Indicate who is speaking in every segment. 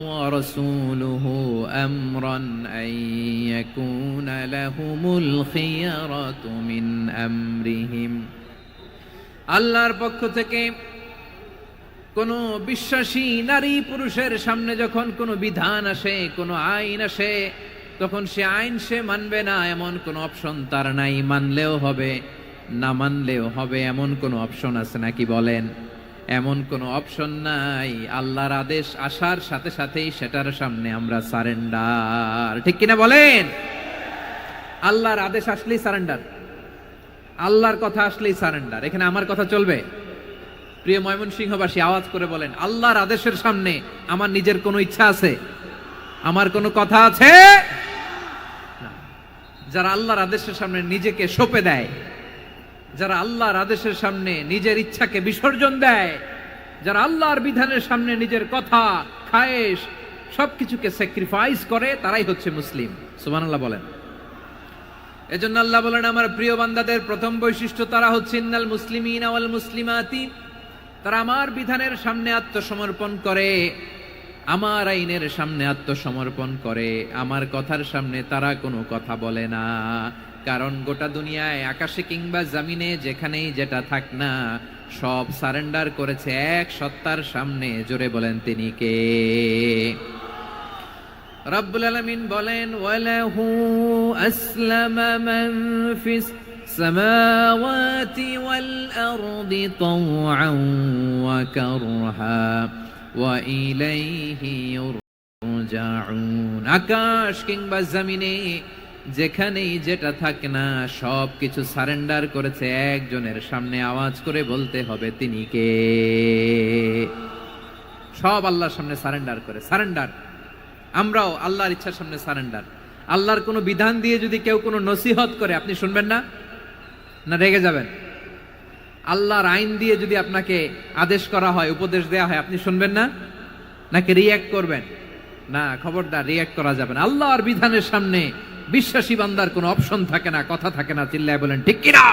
Speaker 1: ورسوله أمرا أن يكون لهم الخيرة من أمرهم আল্লাহর পক্ষ থেকে কোন বিশ্বাসী নারী পুরুষের সামনে যখন কোনো বিধান আসে, কোনো আইন আসে, তখন সে আইন সে মানবে না এমন কোনো অপশন তার নাই। মানলেও হবে, না মানলেও হবে, এমন কোনো অপশন আছে নাকি বলেন? এমন কোনো অপশন নাই। আল্লাহর আদেশ আসার সাথে সাথেই সেটার সামনে আমরা সারেন্ডার। ঠিক কিনা বলেন? আল্লাহর আদেশ আসলেই সারেন্ডার, আল্লাহর কথা আসলেই সারেন্ডার। এখানে আমার কথা চলবে? প্রিয় ময়মনসিংহবাসী, আওয়াজ করে বলেন, আল্লাহর আদেশের সামনে আমার নিজের কোনো ইচ্ছা আছে? আমার কোনো কথা আছে? যারা আল্লাহর আদেশের সামনে নিজেকে সঁপে দেয়, যারা আল্লাহর আদেশের সামনে নিজের ইচ্ছাকে বিসর্জন দেয়, যারা আল্লাহর বিধানের সামনে নিজের কথা, খায়েশ সবকিছুকে স্যাক্রিফাইস করে, তারাই হচ্ছে মুসলিম। সুবহানাল্লাহ বলেন। এজন্য আল্লাহ বলেন, আমার প্রিয় বান্দাদের প্রথম বৈশিষ্ট্য তারা হচ্ছে ইন্নাল মুসলিমিনা ওয়াল মুসলিমাতি, তারা আমার বিধানের সামনে আত্মসমর্পণ করে, আমার আইনের সামনে আত্মসমর্পণ করে, আমার কথার সামনে তারা কোনো কথা বলে না। কারণ গোটা দুনিয়ায় আকাশে কিংবা জমিনে যেখানেই যেটা থাক না, সব সারেন্ডার করেছে এক সত্তার সামনে। জোরে বলেন, তিনি কে? রব্বুল আলামিন বলেন, ওয়ালাহু আসলামা মান ফিস সামাওয়াতি ওয়াল আরদি তাওআন ওয়া কারহা ওয়া ইলাইহি ইউরজাউন। আকাশ কিংবা জমিনে যেখানেই যেটা থাকে না, সব কিছু সারেন্ডার করেছে একজনের সামনে। আওয়াজ করে বলতে হবে, তিনি কে? সব আল্লাহর সামনে সারেন্ডার করে। সারেন্ডার। আমরাও আল্লাহর ইচ্ছার সামনে সারেন্ডার। আল্লাহর কোনো বিধান দিয়ে যদি কেউ কোনো নসিহত করে, আপনি শুনবেন না? না রেগে যাবেন? আল্লাহর আইন দিয়ে যদি আপনাকে আদেশ করা হয়, উপদেশ দেয়া হয়, আপনি শুনবেন না? নাকি রিয়্যাক্ট করবেন? না, খবরদার, রিয়্যাক্ট করা যাবে না। আল্লাহর বিধানের সামনে বিশ্বাসী বান্দার কোনো অপশন থাকে না, কথা থাকে না। চিল্লায় বলেন, ঠিক কিনা?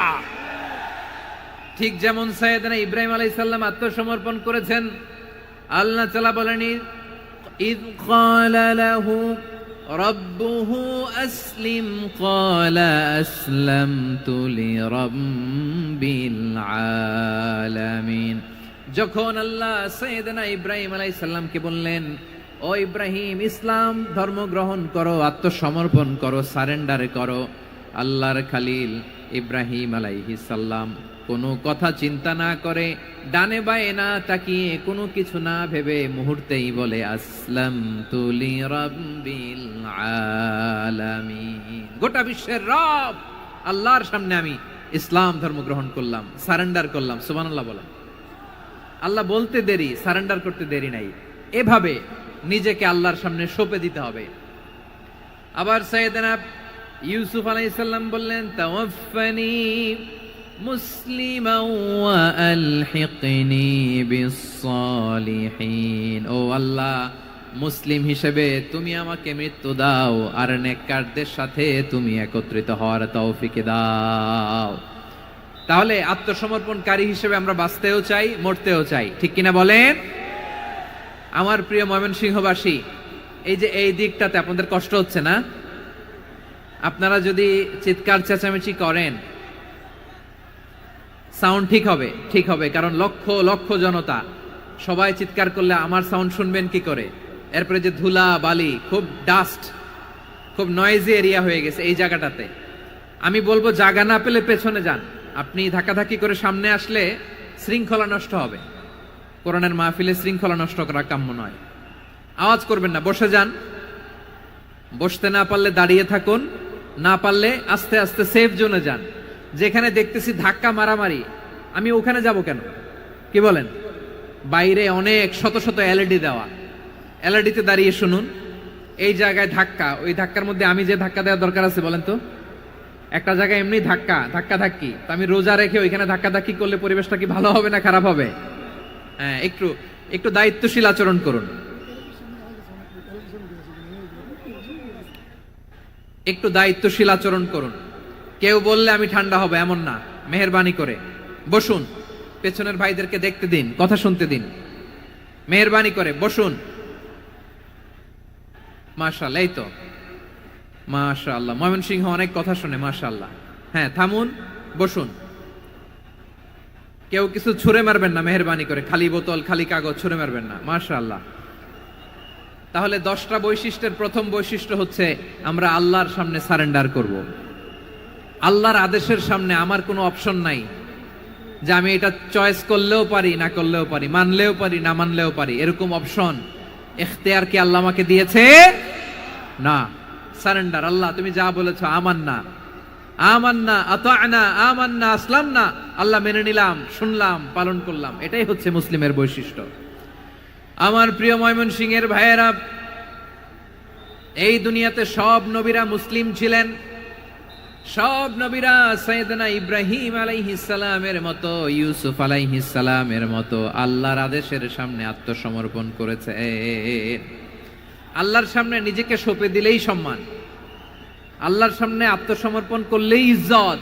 Speaker 1: ঠিক যেমন সাইয়েদনা ইব্রাহিম আলাইহিস সালাম আত্মসমর্পণ করেছেন। আল্লাহ তাআলা বলেন, ইয ক্বালা লাহু রাব্বুহু আসলিম ক্বালা আসলামতু লিরাব্বিল আলামিন। যখন আল্লাহ সাইয়েদনা ইব্রাহিম আলাইহিস সালামকে বললেন, ও ইব্রাহিম, ইসলাম ধর্ম গ্রহণ করো, আত্মসমর্পণ করো, সারেন্ডার করো, আল্লাহর খালিল ইব্রাহিম আলাইহিস সালাম কোনো কথা চিন্তা না করে, ডানে বায়ে না তাকিয়ে, কোনো কিছু না ভেবে মুহূর্তেই বলে, আসলামতু লিরাব্বিল আলামিন। গোটা বিশ্বের রব আল্লাহর সামনে আমি ইসলাম ধর্ম গ্রহণ করলাম, সারেন্ডার করলাম। সুবহানাল্লাহ বলেন। আল্লাহ বলতে দেরি, সারেন্ডার করতে দেরি নাই। এভাবে নিজেকে আল্লাহর সামনে সঁপে দিতে হবে। আবার সাইয়েদনা ইউসুফ আলাইহিস সালাম বললেন, তাওয়াফফানি মুসলিমান ওয়া আলহিকনি বিস-সালিহিন। ও আল্লাহ, মুসলিম হিসেবে তুমি আমাকে মৃত্যু দাও, আর নেককারদের সাথে তুমি একত্রিত হওয়ার তৌফিক দাও। তাহলে আত্মসমর্পণকারী হিসেবে আমরা বাঁচতেও চাই, মরতেও চাই। ঠিক কিনা বলেন? আমার প্রিয় ময়মনসিংহবাসী, এই যে এই দিকটাতে আপনাদের কষ্ট হচ্ছে না? আপনারা যদি চিৎকার চেঁচামেচি করেন, সাউন্ড ঠিক হবে? ঠিক হবে, কারণ লক্ষ লক্ষ জনতা, সবাই চিৎকার করলে আমার সাউন্ড শুনবেন কি করে? এরপরে যে ধুলা বালি, খুব ডাস্ট, খুব নয়েজি এরিয়া হয়ে গেছে এই জায়গাটাতে। আমি বলবো, জায়গা না পেলে পেছনে যান। আপনি ধাক্কাধাক্কি করে সামনে আসলে শৃঙ্খলা নষ্ট হবে। কোরআনের মাহফিলে শৃঙ্খলা নষ্ট করা কাম্য নয়। আওয়াজ করবেন না, বসে যান। বসতে না পারলে দাঁড়িয়ে থাকুন, না পারলে আস্তে আস্তে সেফ জোনে যান। যেখানে দেখতেছি ধাক্কা মারামারি, আমি ওখানে যাব কেন? কি বলেন? বাইরে অনেক শত শত এলইডি দেওয়া, এলইডিতে দাঁড়িয়ে শুনুন। এই জায়গায় ধাক্কা, ওই ধাক্কার মধ্যে আমি যে ধাক্কা দেওয়ার দরকার আছে বলেন তো? একটা জায়গায় এমনি ধাক্কা ধাক্কি, তো আমি রোজা রেখে ওইখানে ধাক্কি করলে পরিবেশটা কি ভালো হবে না খারাপ হবে? হ্যাঁ, একটু দায়িত্বশীল আচরণ করুন, একটু দায়িত্বশীল আচরণ করুন। কেউ বললে আমি ঠান্ডা হব এমন না। মেহেরবানি করে বসুন, পেছনের ভাইদেরকে দেখতে দিন, কথা শুনতে দিন। মেহেরবানি করে বসুন। মাশাআল্লাহ, এই তো মাশাআল্লাহ, ময়মনসিংহ অনেক কথা শুনে মাশাআল্লাহ। হ্যাঁ, থামুন, বসুন। কেউ কিছু ছুঁড়ে মারবেন না মেহেরবানি করে, খালি বোতল খালি কাগজ ছুঁড়ে মারবেন না। মাশাআল্লাহ। তাহলে 10টা বৈশিষ্ট্যের প্রথম বৈশিষ্ট্য হচ্ছে আমরা আল্লাহর সামনে সারেন্ডার করব। আল্লাহর আদেশের সামনে আমার কোনো অপশন নাই যে আমি এটা চয়েস করলেও পারি না করলেও পারি, মানলেও পারি না মানলেও পারি, এরকম অপশন ইখতিয়ার কি আল্লাহ আমাকে দিয়েছে? না। সারেন্ডার। আল্লাহ তুমি যা বলেছো আমান্না, আমান্না, আতা'না, আমান্না, আসলামনা, আল্লাহ মেনে নিলাম, শুনলাম, পালন করলাম। এটাই হচ্ছে মুসলিমের বৈশিষ্ট্য। আমার প্রিয় ময়মনসিংহের ভাইয়েরা, এই দুনিয়াতে সব নবীরা মুসলিম ছিলেন। সব নবীরা সাইয়েদনা ইব্রাহিম আলাইহিস সালামের মতো, ইউসুফ আলাইহিস সালামের মতো আল্লাহর আদেশের সামনে আত্মসমর্পণ করেছে। আল্লাহর সামনে নিজেকে সঁপে দিলেই সম্মান, আল্লাহর সামনে আত্মসমর্পণ করলেই ইজ্জত।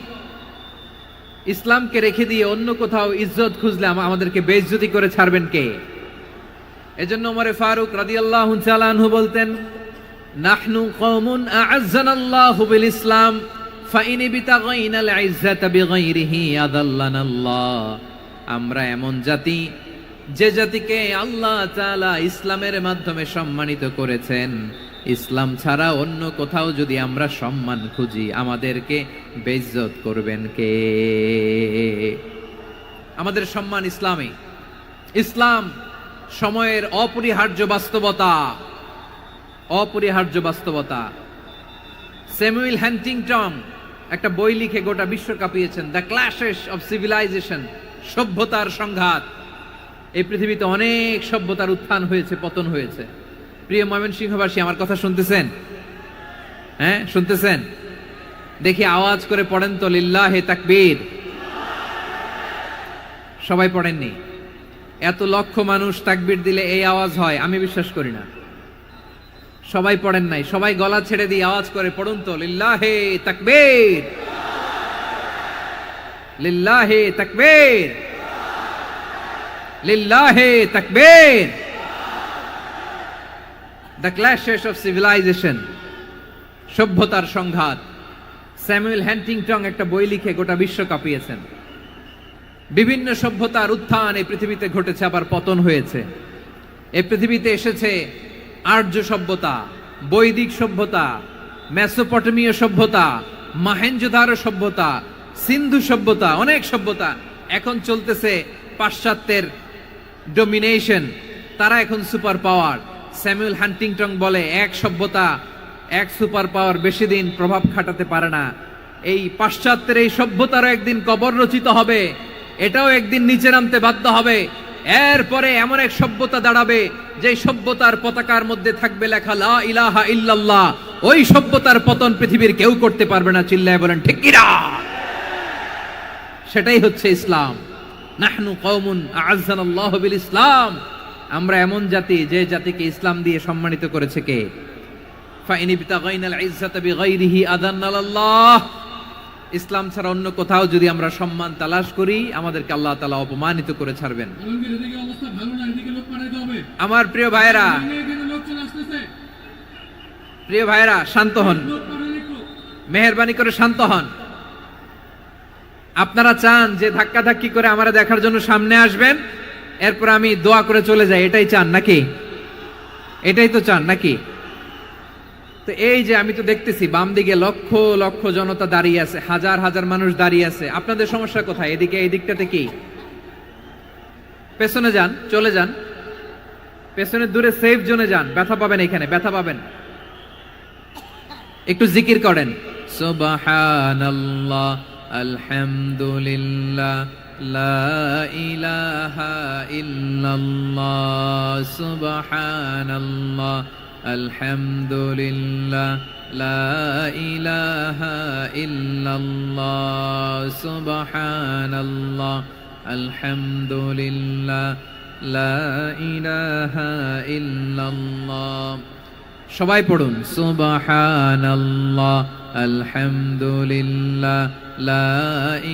Speaker 1: ইসলামকে রেখে দিয়ে অন্য কোথাও ইজ্জত খুঁজলে আমাদেরকে বেইজ্জতি করে ছাড়বেন কে? এজন্য ওমর ফারুক রাদিয়াল্লাহু তাআলা আনহু বলতেন, নাহনু কওমুন আ'আজ্জানাল্লাহু বিল ইসলাম ফাইন বিতাগাইনাল ইজ্জাতা বিগাইরিহি আদাল্লানাল্লাহ। আমরা এমন জাতি, যে জাতিকে আল্লাহ তাআলা ইসলামের মাধ্যমে সম্মানিত করেছেন। ইসলাম ছাড়া অন্য কোথাও যদি আমরা সম্মান খুঁজি, আমাদেরকে বেইজ্জত করবেন কে? আমাদের সম্মান ইসলামে। ইসলাম সময়ের অপরিহার্য বাস্তবতা, অপরিহার্য বাস্তবতা। স্যামুয়েল হান্টিংটন একটা বই লিখে গোটা বিশ্ব কাঁপিয়েছেন, দ্য ক্ল্যাশেস অফ সিভিলাইজেশন, সভ্যতার সংঘাত। এই পৃথিবীতে অনেক সভ্যতার উত্থান হয়েছে, পতন হয়েছে। প্রিয় ময়মনসিংহবাসী, আমার কথা শুনতেছেন? হ্যাঁ, শুনতেছেন? দেখি আওয়াজ করে পড়েন তো, লিল্লাহে তাকবীর। সবাই পড়েননি? এত লক্ষ মানুষ তাকবীর দিলে এই আওয়াজ হয়? আমি বিশ্বাস করি না। সবাই পড়েন নাই। সবাই গলা ছেড়ে দিয়ে আওয়াজ করে পড়ুন তো, লিল্লাহে তাকবীর, লিল্লাহে তাকবীর, লিল্লাহে তাকবীর। দ্য ক্ল্যাশেস অফ সিভিলাইজেশন, সভ্যতার সংঘাত। স্যামুয়েল হান্টিংটন একটা বই লিখে গোটা বিশ্ব কাঁপিয়েছেন। বিভিন্ন সভ্যতার উত্থান এই পৃথিবীতে ঘটেছে, আবার পতন হয়েছে। এই পৃথিবীতে এসেছে আর্য সভ্যতা, বৈদিক সভ্যতা, মেসোপটেমীয় সভ্যতা, মহেঞ্জোদারো সভ্যতা, সিন্ধু সভ্যতা, অনেক সভ্যতা। এখন চলতেছে পাশ্চাত্যের ডোমিনেশন, তারা এখন সুপার পাওয়ার। স্যামুয়েল হান্টিংটন বলে, এক সভ্যতা, এক সুপার পাওয়ার বেশি দিন প্রভাব খাটাতে পারে না। এই পাশ্চাত্যের এই সভ্যতারও একদিন কবর রচিত হবে, এটাও একদিন নিচে নামতে বাধ্য হবে। এরপরে এমন এক সভ্যতা দাঁড়াবে, যে সভ্যতার পতাকার মধ্যে থাকবে লেখা লা ইলাহা ইল্লাল্লাহ। ওই সভ্যতার পতন পৃথিবীর কেউ করতে পারবে না। চিল্লায় বলেন ঠিক কিনা? সেটাই হচ্ছে ইসলাম। নাহনু কওমুন আ'আজ্জানাল্লাহু বিল ইসলাম। আমরা এমন জাতি, যে জাতিকে ইসলাম দিয়ে সম্মানিত করেছে কে? ফাইন বিতাগাইনাল ইজ্জাতা বিগাইরিহি আদান্নাল্লাহ। ইসলাম ছাড়া অন্য কোথাও যদি আমরা সম্মান তালাশ করি, আমাদেরকে আল্লাহ তাআলা অপমানিত করে ছাড়বেন। আমার প্রিয় ভাইয়েরা, প্রিয় ভাইয়েরা, শান্ত হন, মেহেরবানি করে শান্ত হন। আপনারা চান যে ধাক্কাধাক্কি করে আমরা দেখার জন্য সামনে আসবেন, এরপর আমি দোয়া করে চলে যাই, এটাই চান নাকি? এটাই তো চান নাকি? তো এই যে আমি তো দেখতেছি বাম দিকে লক্ষ লক্ষ জনতা দাঁড়িয়ে আছে, হাজার হাজার মানুষ দাঁড়িয়ে আছে। আপনাদের সমস্যা কোথায়? এদিকে, এই দিকটাতে কি? পেছনে যান, চলে যান, পেছনে দূরে সেফ জোনে যান। ব্যথা পাবেন, এখানে ব্যথা পাবেন। একটু জিকির করেন, সুবহানাল্লাহ, আলহামদুলিল্লাহ, লা ইলাহা ইল্লাল্লাহ, সুবহানাল্লাহ, আলহামদুলিল্লাহ, লা ইলাহা ইল্লাল্লাহ, সুবহানাল্লাহ, আলহামদুলিল্লাহ, লা ইলাহা ইল্লাল্লাহ। সবাই পড়ুন, সুবহানাল্লাহ, আলহামদুলিল্লাহ, লা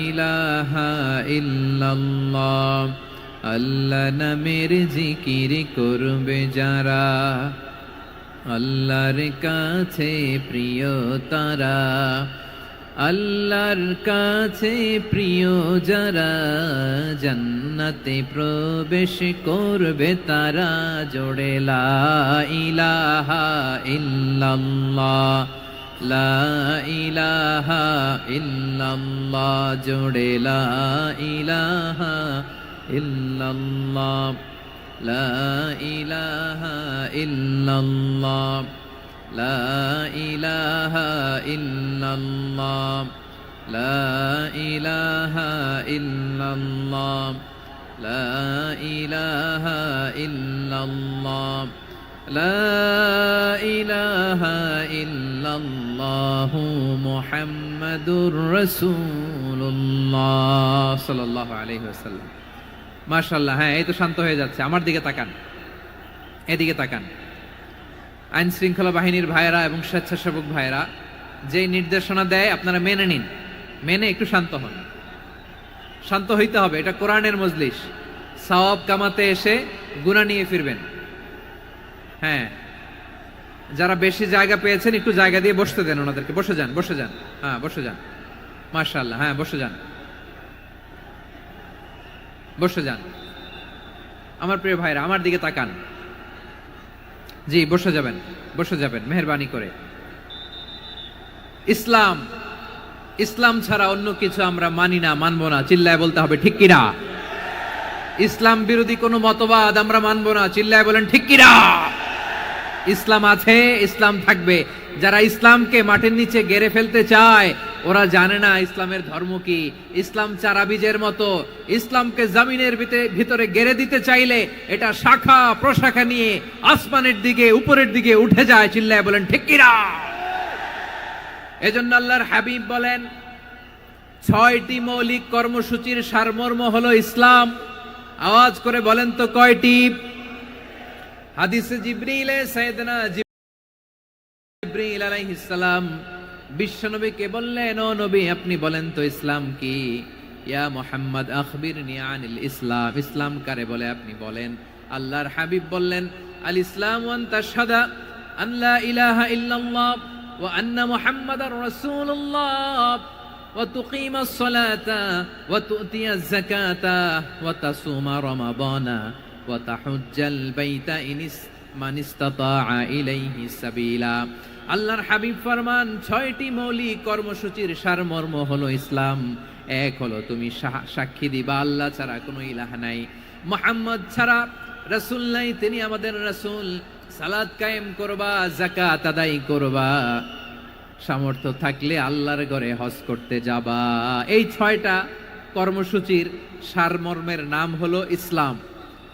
Speaker 1: ইলাহা ইল্লাল্লাহ। আল্লাহ নামের জিকির করবে যারা, আল্লাহর কাছে প্রিয় তারা, আল্লাহর কাছে প্রিয় যারা, জান্নাতে প্রবেশ করবে তারা। জোড়ে লা ইলাহা ইল্লাল্লাহ, লা ইলাহা ইল্লাল্লাহ, জোড়ে লা ইলাহা ইল্লাল্লাহ, লা ইলাহা ইল্লাল্লাহ, লা ইলাহা ইল্লাল্লাহ, লা ইলাহা ইল্লাল্লাহ, লা ইলাহা ইল্লাল্লাহ, লা ইলাহা ইল্লাল্লাহু মুহাম্মাদুর রাসূলুল্লাহ সাল্লাল্লাহু আলাইহি ওয়াসাল্লাম। মাশাআল্লাহ। হ্যাঁ, এই তো শান্ত হয়ে যাচ্ছে। আমার দিকে তাকান, এদিকে তাকান। আইন শৃঙ্খলা বাহিনীর ভাইয়েরা এবং স্বেচ্ছাসেবক ভাইয়েরা যেই নির্দেশনা দেয় আপনারা মেনে নিন, মেনে একটু শান্ত হন। শান্ত হইতে হবে, এটা কোরআনের মজলিস। সওয়াব কামাতে এসে গুনাহ নিয়ে ফিরবেন। হ্যাঁ, যারা বেশি জায়গা পেয়েছেন একটু জায়গা দিয়ে বসতে দেন ওনাদেরকে। বসে যান, বসে যান। হ্যাঁ, বসে যান। মাশাআল্লাহ। হ্যাঁ, বসে যান, বসে যান। আমার প্রিয় ভাইরা, আমার দিকে তাকান। জি, বসে যাবেন, বসে যাবেন মেহেরবানি করে। ইসলাম, ইসলাম ছাড়া অন্য কিছু আমরা মানি না, মানবো না। চিল্লায় বলতে হবে ঠিক কিনা। ইসলাম বিরোধী কোনো মতবাদ আমরা মানবো না। চিল্লায় বলেন ঠিক কিনা। ইসলাম আছে, ইসলাম থাকবে। যারা ইসলামকে মাটির নিচে গেড়ে ফেলতে চায় ওরা জানে না ইসলামের ধর্ম কি। ইসলাম চারা বীজের মতো, ইসলামকে জমিনের ভিতরে গেড়ে দিতে চাইলে এটা শাখা প্রশাখা নিয়ে আসমানের দিকে, উপরের দিকে উঠে যায়। চিল্লায় বলেন ঠিক কিনা। এজন্য আল্লাহর হাবিব বলেন 6টি মৌলিক কর্মসূচির সারমর্ম হলো ইসলাম। আওয়াজ করে বলেন তো কয়টি? হাদিসে জিবরিলে সাইয়েদনা জিবরিল আলাইহিস সালাম বিশ্বনবীকে বললেন, ও নবী আপনি বলেন তো ইসলাম কি? ইয়া মুহাম্মদ আখবিরনি আনিল ইসলাম। ইসলাম কারে বলে আপনি বলেন। আল্লাহর হাবিব বললেন, আল ইসলাম আন তাশহাদা আন লা ইলাহা ইল্লাল্লাহ ওয়া আন্না মুহাম্মাদার রাসূলুল্লাহ ওয়া তুকিমাস সালাতা ওয়া তুতিয়াজ যাকাতা ওয়া তাসুমা রমাদানা ওয়া তাহুজ্জাল বাইতা মান ইসতাতাআ ইলাইহি সাবিলা। আল্লাহর হাবিব ফরমান 6টি মৌলিক কর্মসূচির সারমর্ম হলো ইসলাম। এক হলো তুমি সাক্ষী দিবা আল্লাহ ছাড়া কোনো ইলাহ নাই, মুহাম্মদ ছাড়া রাসূল নাই, তিনি আমাদের রাসূল। সালাত কায়েম করবা, যাকাত আদায় করবা, সামর্থ্য থাকলে আল্লাহর ঘরে হজ করতে যাবা। এই 6টা কর্মসূচির সারমর্মের নাম হলো ইসলাম।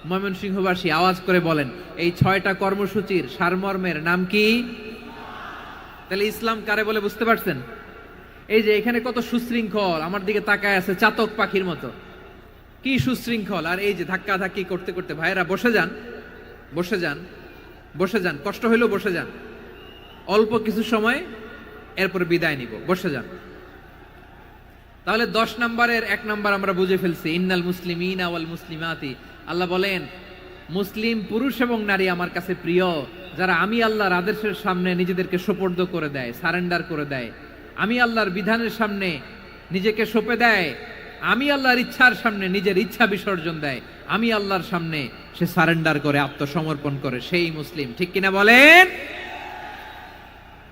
Speaker 1: ময়মনসিংহবাসী আওয়াজ করে বলেন, এই 6টা কর্মসূচির সারমর্মের নাম কি? তাহলে ইসলাম কারে বলে বুঝতে পারছেন? এই যে এখানে কত সুশৃঙ্খল, আমার দিকে তাকায় আছে চাতক পাখির মতো, কি সুশৃঙ্খল। আর এই যে ধাক্কা ধাক্কি করতে করতে, ভাইয়েরা বসে যান, বসে যান, বসে যান। কষ্ট হইলেও বসে যান, অল্প কিছু সময়, এরপর বিদায় নিব। বসে যান। তাহলে 10 নম্বরের 1 নম্বর আমরা বুঝে ফেলছি। ইন্নাল মুসলিমিনা ওয়াল মুসলিমাতি। আল্লাহ বলেন মুসলিম পুরুষ এবং নারী আমার কাছে প্রিয়, যারা আমি আল্লাহর আদেশের সামনে নিজেদেরকে সোপর্দ করে দেয়, সারেন্ডার করে দেয়, আমি আল্লাহর বিধানের সামনে নিজেকে সঁপে দেয়, আমি আল্লাহর ইচ্ছার সামনে নিজের ইচ্ছা বিসর্জন দেয়, আমি আল্লাহর সামনে সে সারেন্ডার করে, আত্মসমর্পণ করে, সেই মুসলিম। ঠিক কিনা বলেন?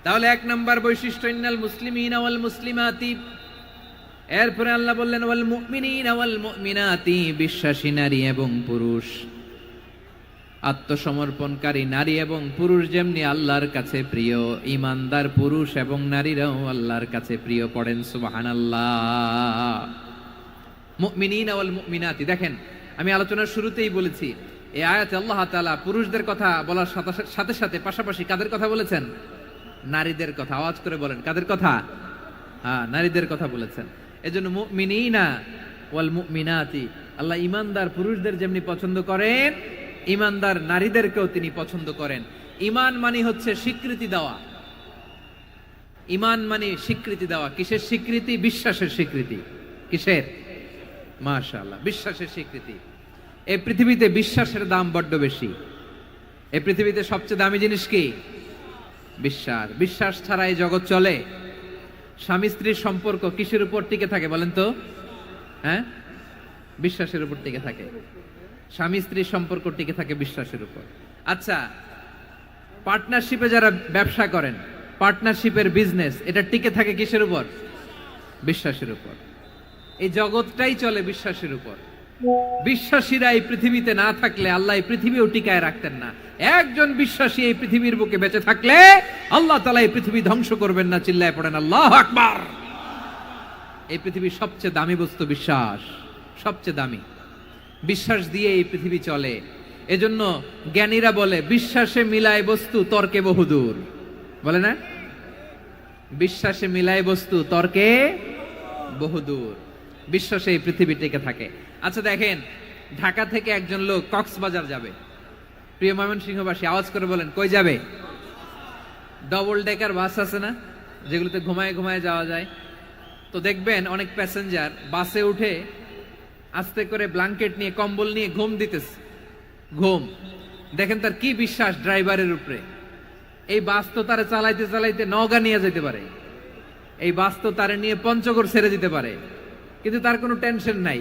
Speaker 1: তাহলে 1 নম্বর বৈশিষ্ট্য ইন্নাল মুসলিমিনা ওয়াল মুসলিমাতি। এরপরে আল্লাহ বললেন ওয়াল মুমিনিনা ওয়াল মুমিনাতি, বিশ্বাসী নারী এবং পুরুষ, আত্মসমর্পণকারী নারী এবং পুরুষ যেমনি আল্লাহর কাছে প্রিয়, ঈমানদার পুরুষ এবং নারীরাও আল্লাহর কাছে প্রিয়। পড়েন সুবহানাল্লাহ। মুমিনিনা ওয়াল মুমিনাতি। দেখেন, আমি আলোচনার শুরুতেই বলেছি এই আয়াতে আল্লাহ তাআলা পুরুষদের কথা বলার সাথে সাথে পাশাপাশি কাদের কথা বলেছেন? নারীদের কথা। আওয়াজ করে বলেন কাদের কথা? হ্যাঁ, নারীদের কথা বলেছেন। এজন্য মুমিনিনা ওয়াল মুমিনাতি, আল্লাহ ঈমানদার পুরুষদের যেমনি পছন্দ করেন, ঈমানদার নারীদেরকেও তিনি পছন্দ করেন। ঈমান মানে হচ্ছে স্বীকৃতি দেওয়া। ঈমান মানে স্বীকৃতি দেওয়া। কিসের স্বীকৃতি? বিশ্বাসের স্বীকৃতি। কিসের? মাশাআল্লাহ, বিশ্বাসের স্বীকৃতি। এই পৃথিবীতে বিশ্বাসের দাম বড্ড বেশি। এই পৃথিবীতে সবচেয়ে দামি জিনিস কি? বিশ্বাস। বিশ্বাস ছাড়া এই জগৎ চলে? স্বামী স্ত্রীর সম্পর্ক কিসের উপর টিকে থাকে বলেন তো? হ্যাঁ, বিশ্বাসের উপর টিকে থাকে। স্বামী স্ত্রীর সম্পর্ক টিকে থাকে বিশ্বাসের উপর। আচ্ছা, পার্টনারশিপে যারা ব্যবসা করেন, পার্টনারশিপের বিজনেস, এটা টিকে থাকে কিসের উপর? বিশ্বাসের উপর। এই জগৎটাই চলে বিশ্বাসের উপর। বিশ্বাসীরা এই পৃথিবীতে না থাকলে আল্লাহ এই পৃথিবীও টিকায় রাখতেন না। একজন বিশ্বাসী এই পৃথিবীর বুকে বেঁচে থাকলে আল্লাহ তাআলা এই পৃথিবী ধ্বংস করবেন না। চিল্লায় পড়েন আল্লাহু আকবার। এই পৃথিবীর সবচেয়ে দামি বস্তু বিশ্বাস, সবচেয়ে দামি। বিশ্বাস দিয়ে এই পৃথিবী চলে। এজন্য জ্ঞানীরা বলে বিশ্বাসে মিলায় বস্তু, তর্কে বহুদূর। বলে না? বিশ্বাসে মিলায় বস্তু, তর্কে বহুদূর। বিশ্বাসে এই পৃথিবী টিকে থাকে। আচ্ছা দেখেন, ঢাকা থেকে একজন লোক কক্সবাজার যাবে। প্রিয় ময়মনসিংহবাসী আওয়াজ করে বলেন, কই যাবে? ডবল ডেকার বাস আছে না, যেগুলোতে ঘুমায় ঘুমায় যাওয়া যায়। তো দেখবেন অনেক প্যাসেঞ্জার বাসে উঠে আস্তে করে ব্ল্যাঙ্কেট নিয়ে, কম্বল নিয়ে ঘুম দিতেছে। ঘুম দেখেন তার কি বিশ্বাস ড্রাইভারের উপরে। এই বাস তো তারা চালাইতে চালাইতে নওগাঁ নিয়ে যেতে পারে, এই বাস তো তারা নিয়ে পঞ্চগড় ছেড়ে দিতে পারে, কিন্তু তার কোনো টেনশন নাই।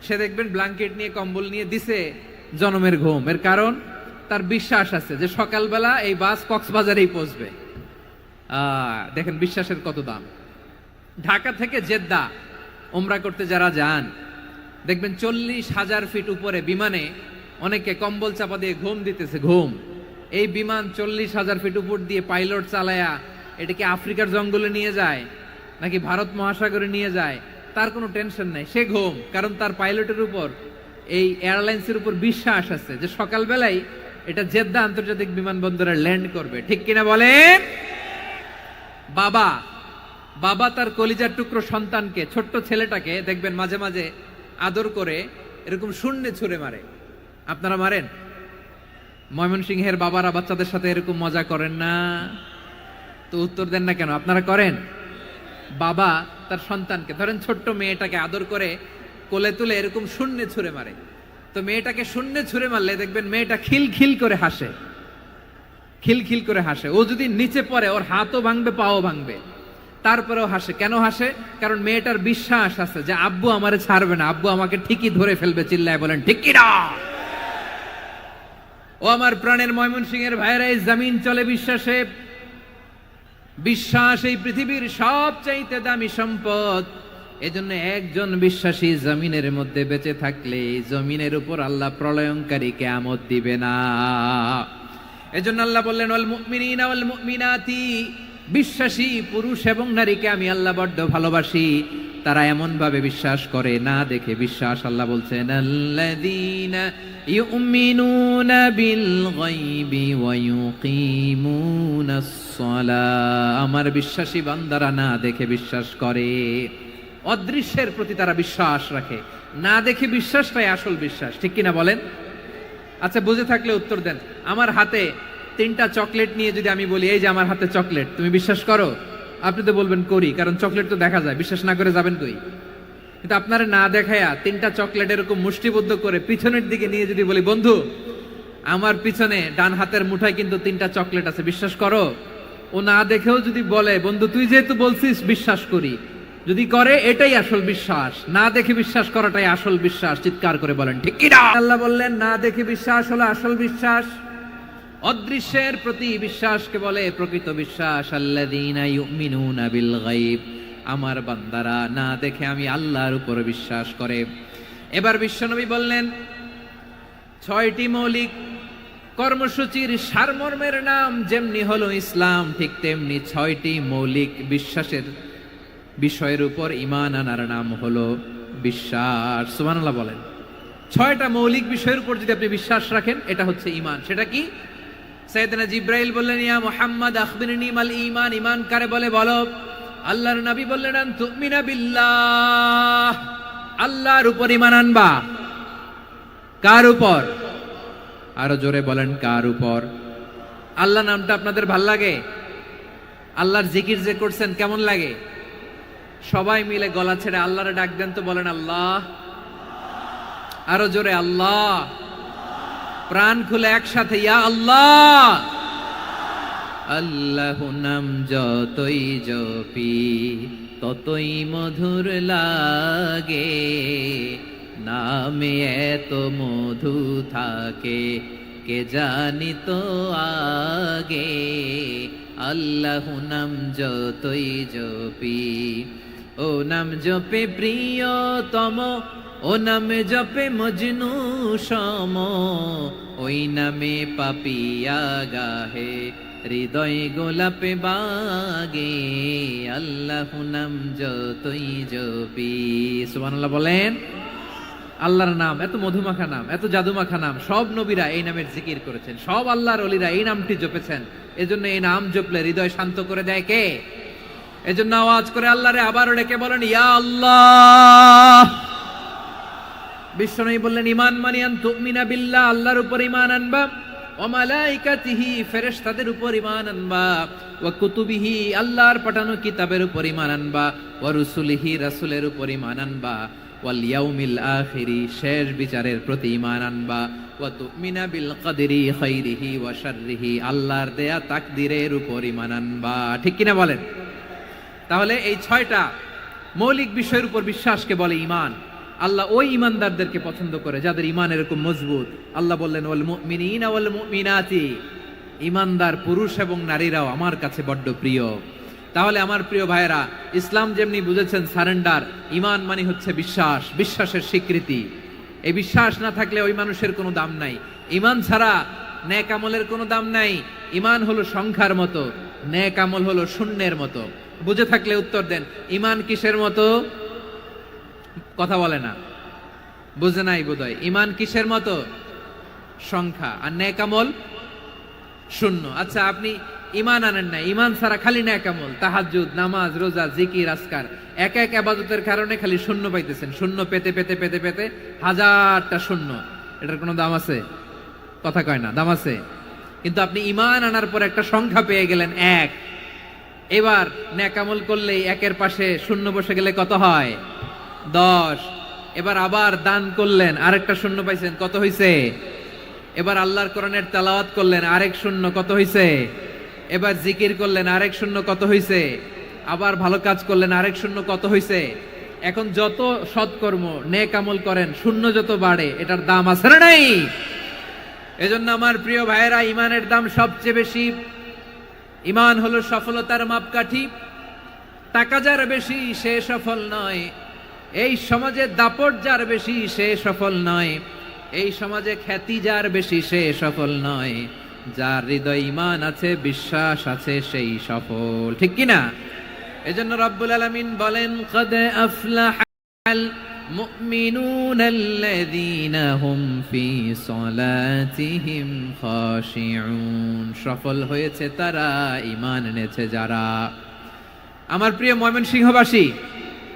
Speaker 1: সে দেখবেন ব্ল্যাঙ্কেট নিয়ে, কম্বল নিয়ে দিছে জনমের ঘুম। এর কারণ তার বিশ্বাস আছে যে সকালবেলা এই বাস কক্সবাজারেই পৌঁছবে। দেখেন বিশ্বাসের কত দাম। ঢাকা থেকে জেদ্দা ওমরা করতে যারা যান, দেখবেন 40,000 ফিট উপরে বিমানে অনেকে কম্বল চাপা দিয়ে ঘুম দিতেছে। ঘুম। এই বিমান 40,000 ফিট উপর দিয়ে পাইলট চালায়া এটাকে আফ্রিকার জঙ্গলে নিয়ে যায় নাকি ভারত মহাসাগরে নিয়ে যায়, তার কোনো টেনশন নাই। সে ঘুম, কারণ তার পাইলটের উপর, এই এয়ারলাইন্সের উপর বিশ্বাস আছে যে সকালবেলায় এটা জেদ্দা আন্তর্জাতিক বিমানবন্দরে ল্যান্ড করবে। ঠিক কিনা বলেন? বাবা বাবা তার কলিজার টুকরো সন্তানকে, ছোট্ট ছেলেটাকে দেখবেন মাঝে মাঝে আদর করে এরকম শূন্যে ছুঁড়ে মারে। আপনারা মারেন? ময়মনসিংহের বাবারা বাচ্চাদের সাথে এরকম মজা করেন না? তো উত্তর দেন না কেন? আপনারা করেন? বাবা তার সন্তানকে, ধরেন ছোট্ট মেয়েটাকে আদর করে কোলে তুলে এরকম শূন্যে ছুঁড়ে মারে। তো মেয়েটাকে শূন্যে ছুঁড়ে মারলে দেখবেন মেয়েটা খিলখিল করে হাসে, খিলখিল করে হাসে। ও যদি নিচে পড়ে ওর হাতও ভাঙবে, পাও ভাঙবে, তারপরেও হাসে। কেন হাসে? কারণ মেয়েটার বিশ্বাস আছে যে আব্বু আমারে ছাড়বে না, আব্বু আমাকে ঠিকই ধরে ফেলবে। চিল্লায় বলেন ঠিক কি না? ও আমার প্রাণের ময়মনসিংহের ভাইরা, এই জমিন চলে বিশ্বাসে। বিশ্বাস এই পৃথিবীর সবচাইতে দামি সম্পদ। এজন্য একজন বিশ্বাসী জমিনের মধ্যে বেঁচে থাকলে জমিনের উপর আল্লাহ প্রলয়ঙ্কারী কিয়ামত দিবে না। এজন্য আল্লাহ বললেন, ওয়াল মুমিনিনা ওয়াল মুমিনাতি, বিশ্বাসী পুরুষ এবং নারীকে আমি আল্লাহ বড্ড ভালোবাসি। তারা এমন ভাবে বিশ্বাস করে, না দেখে বিশ্বাস। আল্লাহ বলছেন, আল্লাযীনা ইউমিনুনা বিল গায়বি ওয়া ইউকিমুনাস সালাহ। আমার বিশ্বাসী বান্দারা না দেখে বিশ্বাস করে, অদৃশ্যের প্রতি তারা বিশ্বাস রাখে। না দেখে বিশ্বাসটাই আসল বিশ্বাস। ঠিক কিনা বলেন? আচ্ছা, বুঝে থাকলে উত্তর দেন। আমার হাতে 3টা চকলেট নিয়ে যদি আমি বলি, এই যে আমার হাতে চকলেট, তুমি বিশ্বাস করো? আপনি তো বলবেন করি, কারণ চকলেট তো দেখা যায়। বিশ্বাস না করে যাবেন কই? কিন্তু আপনারা না দেখায়া 3টা চকলেট এরকম মুষ্টিবদ্ধ করে পিছনের দিকে নিয়ে যদি বলি, বন্ধু আমার পিছনে ডান হাতের মুঠায় কিন্তু 3টা চকলেট আছে, বিশ্বাস করো? ও না দেখেও যদি বলে, বন্ধু তুই যেহেতু বলছিস বিশ্বাস করি, যদি করে এটাই আসল বিশ্বাস। না দেখে বিশ্বাস করাটাই আসল বিশ্বাস। চিৎকার করে বলেন ঠিক কি না? আল্লাহ বললেন, না দেখে বিশ্বাস হলো আসল বিশ্বাস। অদৃশ্যের প্রতি বিশ্বাসকে বলে প্রকৃত বিশ্বাস। আল্লাযীনা ইউমিনুনা বিল গায়ব, আমার বান্দারা না দেখে আমি আল্লাহর উপর বিশ্বাস করে। এবার বিশ্বনবী বললেন, 6টি মৌলিক কর্মসূচির সারমর্মের নাম যেমনি হলো ইসলাম, ঠিক তেমনি 6টি মৌলিক বিশ্বাসের বিষয়ের উপর ঈমান আনার নাম হলো বিশ্বাস। সুবহানাল্লাহ বলেন। 6টা মৌলিক বিষয়ের উপর যদি আপনি বিশ্বাস রাখেন, এটা হচ্ছে ঈমান। সেটা কি? সাইয়েদনা জিবরাইল বললেন, ইয়া মুহাম্মদ আখবিরনি মাল ঈমান। ঈমান কারে বলে বলো? আল্লাহর নবী বললেন, আন তুমিনা বিল্লাহ, আল্লাহর উপর ঈমান আনবা। কার উপর? আরো জোরে বলেন, কার উপর? আল্লাহ নামটা আপনাদের ভাল লাগে? আল্লাহর জিকির যে করছেন কেমন লাগে? সবাই মিলে গলা ছেড়ে আল্লাহরে ডাক দেন তো, বলেন আল্লাহ। আরো জোরে আল্লাহ। প্রাণ খুলে একসাথে ইয়া আল্লাহ। আল্লাহ নাম যতই জপি ততই মধুর লাগে, নামে এত মধু থাকে কে জানি তো আগে। আল্লাহ নাম যতই জপি, ও নাম জপে প্রিয়তম, ও নামে জপে মজনু সম, ওই নামে পাপিয়া গাহে হৃদয় গোলাপে বাগে। আল্লাহ নাম যতই জপি, সুবহানাল্লাহ বলেন। আল্লাহর নাম এত মধুমাখা নাম, এত জাদুমাখা নাম, সব নবীরা এই নামের জিকির করেছেন, সব আল্লাহর ওলিরা এই নামটি জপেছেন। এজন্য এই নাম জপলে হৃদয় শান্ত করে দেয় কে? এজন্য আওয়াজ করে আল্লাহরে আবারও ডেকে বলেন ইয়া আল্লাহ। বিশ্বনবী বললেন ঈমান মানিয়ান তুমিনা বিল্লাহ, আল্লাহর উপর ঈমান আনবা, ওয়া মালাইকাতিহি ফেরেশতাদের উপর ঈমান আনবা, ওয়া কুতুবিহি আল্লাহর পাঠানো কিতাবের উপর ঈমান আনবা, ওয়া রুসুলিহি রাসূলের উপর ঈমান আনবা, ওয়াল ইয়াউমিল আখিরি শেষ বিচারের প্রতি ঈমান আনবা, ওয়া তুমিনা বিল কদরি খাইরিহি ওয়া শাররিহি আল্লাহর দেয়া তাকদীরের উপর ঈমান আনবা। ঠিক কিনা বলেন? তাহলে এই 6টা মৌলিক বিষয়ের উপর বিশ্বাসকে বলে ঈমান। আল্লাহ ওই ঈমানদারদেরকে পছন্দ করে যাদের ঈমান এরকম মজবুত। আল্লাহ বললেন ওয়াল মুমিনিনা ওয়াল মুমিনাতি, ঈমানদার পুরুষ এবং নারীরাও আমার কাছে বড্ড প্রিয়। তাহলে আমার প্রিয় ভাইয়েরা, ইসলাম যেমনি বুঝেছেন সারেন্ডার, ঈমান মানে হচ্ছে বিশ্বাস, বিশ্বাসের স্বীকৃতি। এই বিশ্বাস না থাকলে ওই মানুষের কোনো দাম নাই। ঈমান ছাড়া নেক আমলের কোনো দাম নাই। ঈমান হলো সংখ্যার মতো, নেক আমল হলো শূন্যের মতো। বুঝে থাকলে উত্তর দেন, ঈমান কিসের মতো? কথা বলে না, বুঝে নাই বোধহয়। ঈমান কিসের মতো? সংখ্যা। আর নেক আমল শূন্য। আচ্ছা, আপনি ঈমান আনেন না, ঈমান ছাড়া খালি নেক আমল, তাহাজ্জুদ, নামাজ, রোজা, জিকির, আজকার, এক এক ইবাদতের কারণে খালি শূন্য পাইতেছেন। শূন্য পেতে পেতে পেতে পেতে হাজারটা শূন্য। এটার কোনো দাম আছে? কথা কয় না, দাম আছে। কিন্তু আপনি ঈমান আনার পর একটা সংখ্যা পেয়ে গেলেন, এক। এবার নেক আমল করলেই একের পাশে শূন্য বসে গেলে কত হয়? 10। এবার আবার দান করলেন, আরেকটা শূন্য পাইছেন, কত হইছে? এবার আল্লাহর কোরআনের তেলাওয়াত করলেন, আরেক শূন্য, কত হইছে? এবার জিকির করলেন, আরেক শূন্য, কত হইছে? আবার ভালো কাজ করলেন, আরেক শূন্য, কত হইছে? এখন যত সৎকর্ম নেক আমল করেন, শূন্য যত বাড়ে, এটার দাম আছে না নাই? এজন্য আমার প্রিয় ভাইয়েরা, ঈমানের দাম সবচেয়ে বেশি। ঈমান হলো সফলতার মাপকাঠি। টাকা যার বেশি সে সফল নয়, এই সমাজে দাপট যার বেশি সে সফল নয়, এই সমাজে খ্যাতি যার বেশি সে সফল নয়, যার হৃদয় ঈমান আছে, বিশ্বাস আছে, সেই সফল। ঠিক কিনা? এজন্য রব্বুল আলামিন বলেন কদ আফলাহাল মুমিনুনাল্লাযীনা হুম ফি সলাতিহিম খাশিউন, সফল হয়েছে তারা, ঈমান এনেছে যারা। আমার প্রিয় ময়মনসিংহবাসী,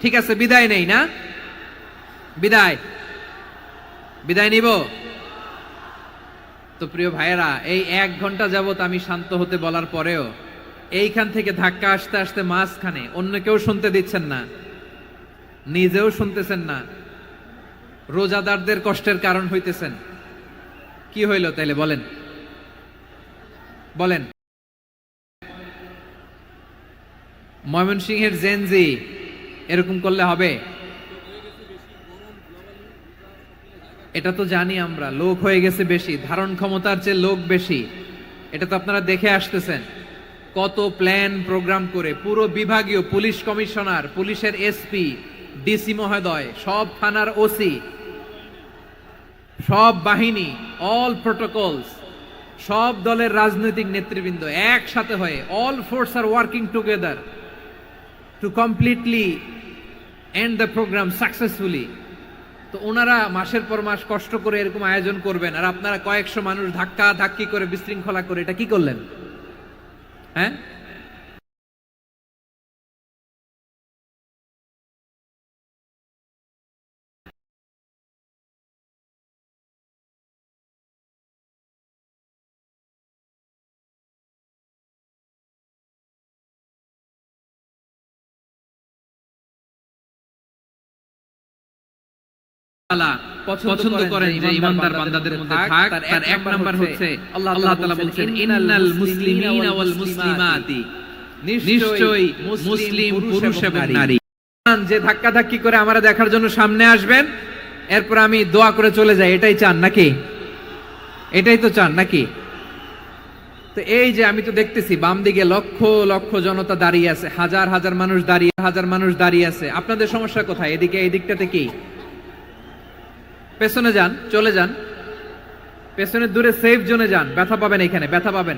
Speaker 1: ঠিক আছে, বিদায় নেই না? বিদায় নিব তো? প্রিয় ভাইয়েরা, এই 1 ঘন্টা যাবত আমি শান্ত হতে বলার পরেও এইখান থেকে ধাক্কা আসতে আসতে মাঝখানে অন্য কেউ শুনতে দিচ্ছেন না, নিজেও শুনতেছেন না, রোজাদারদের কষ্টের কারণ হইতেছেন। কি হইল তাইলে বলেন? বলেন। ময়মনসিংহের জেনজি এরকম করলে হবে? এটা তো জানি আমরা, লোক হয়ে গেছে বেশি, ধারণ ক্ষমতার চেয়ে লোক বেশি। এটা তো আপনারা দেখে আসতেছেন। কত প্ল্যান প্রোগ্রাম করে পুরো বিভাগীয় পুলিশ কমিশনার, পুলিশের এসপি, ডিসি মহোদয়, সব থানার ওসি, সব বাহিনী, অল প্রোটোকলস, সব দলের রাজনৈতিক নেতৃবৃন্দ একসাথে হয়ে, all force are working together to completely end the program successfully. তো ওনারা মাসের পর মাস কষ্ট করে এরকম আয়োজন করবেন, আর আপনারা কয়েকশো মানুষ ধাক্কা ধাক্কি করে বিশৃঙ্খলা করে এটা কি করলেন? হ্যাঁ, পছন্দ করেন যে ঈমানদার বান্দাদের মধ্যে থাক, তার এক নাম্বার হচ্ছে আল্লাহ তাআলা বলছেন ইন্নাল মুসলিমিনা ওয়াল মুসলিমাতি, নিশ্চয়ই মুসলিম পুরুষ এবং নারী। যে ধাক্কা ধাক্কি করে আমরা দেখার জন্য সামনে আসবেন, এরপর আমি দোয়া করে চলে যাই, এটাই চান নাকি? এটাই তো চান নাকি? তো এই যে আমি তো দেখতেছি বাম দিকে লক্ষ লক্ষ জনতা দাঁড়িয়ে আছে, হাজার হাজার মানুষ দাঁড়িয়ে আছে। আপনাদের সমস্যা কোথায়? এদিকে, এই দিকটাতে কি? পেছনে যান, চলে যান, পেছনে দূরে সেফ জোনে যান, ব্যথা পাবেন, এখানে ব্যথা পাবেন।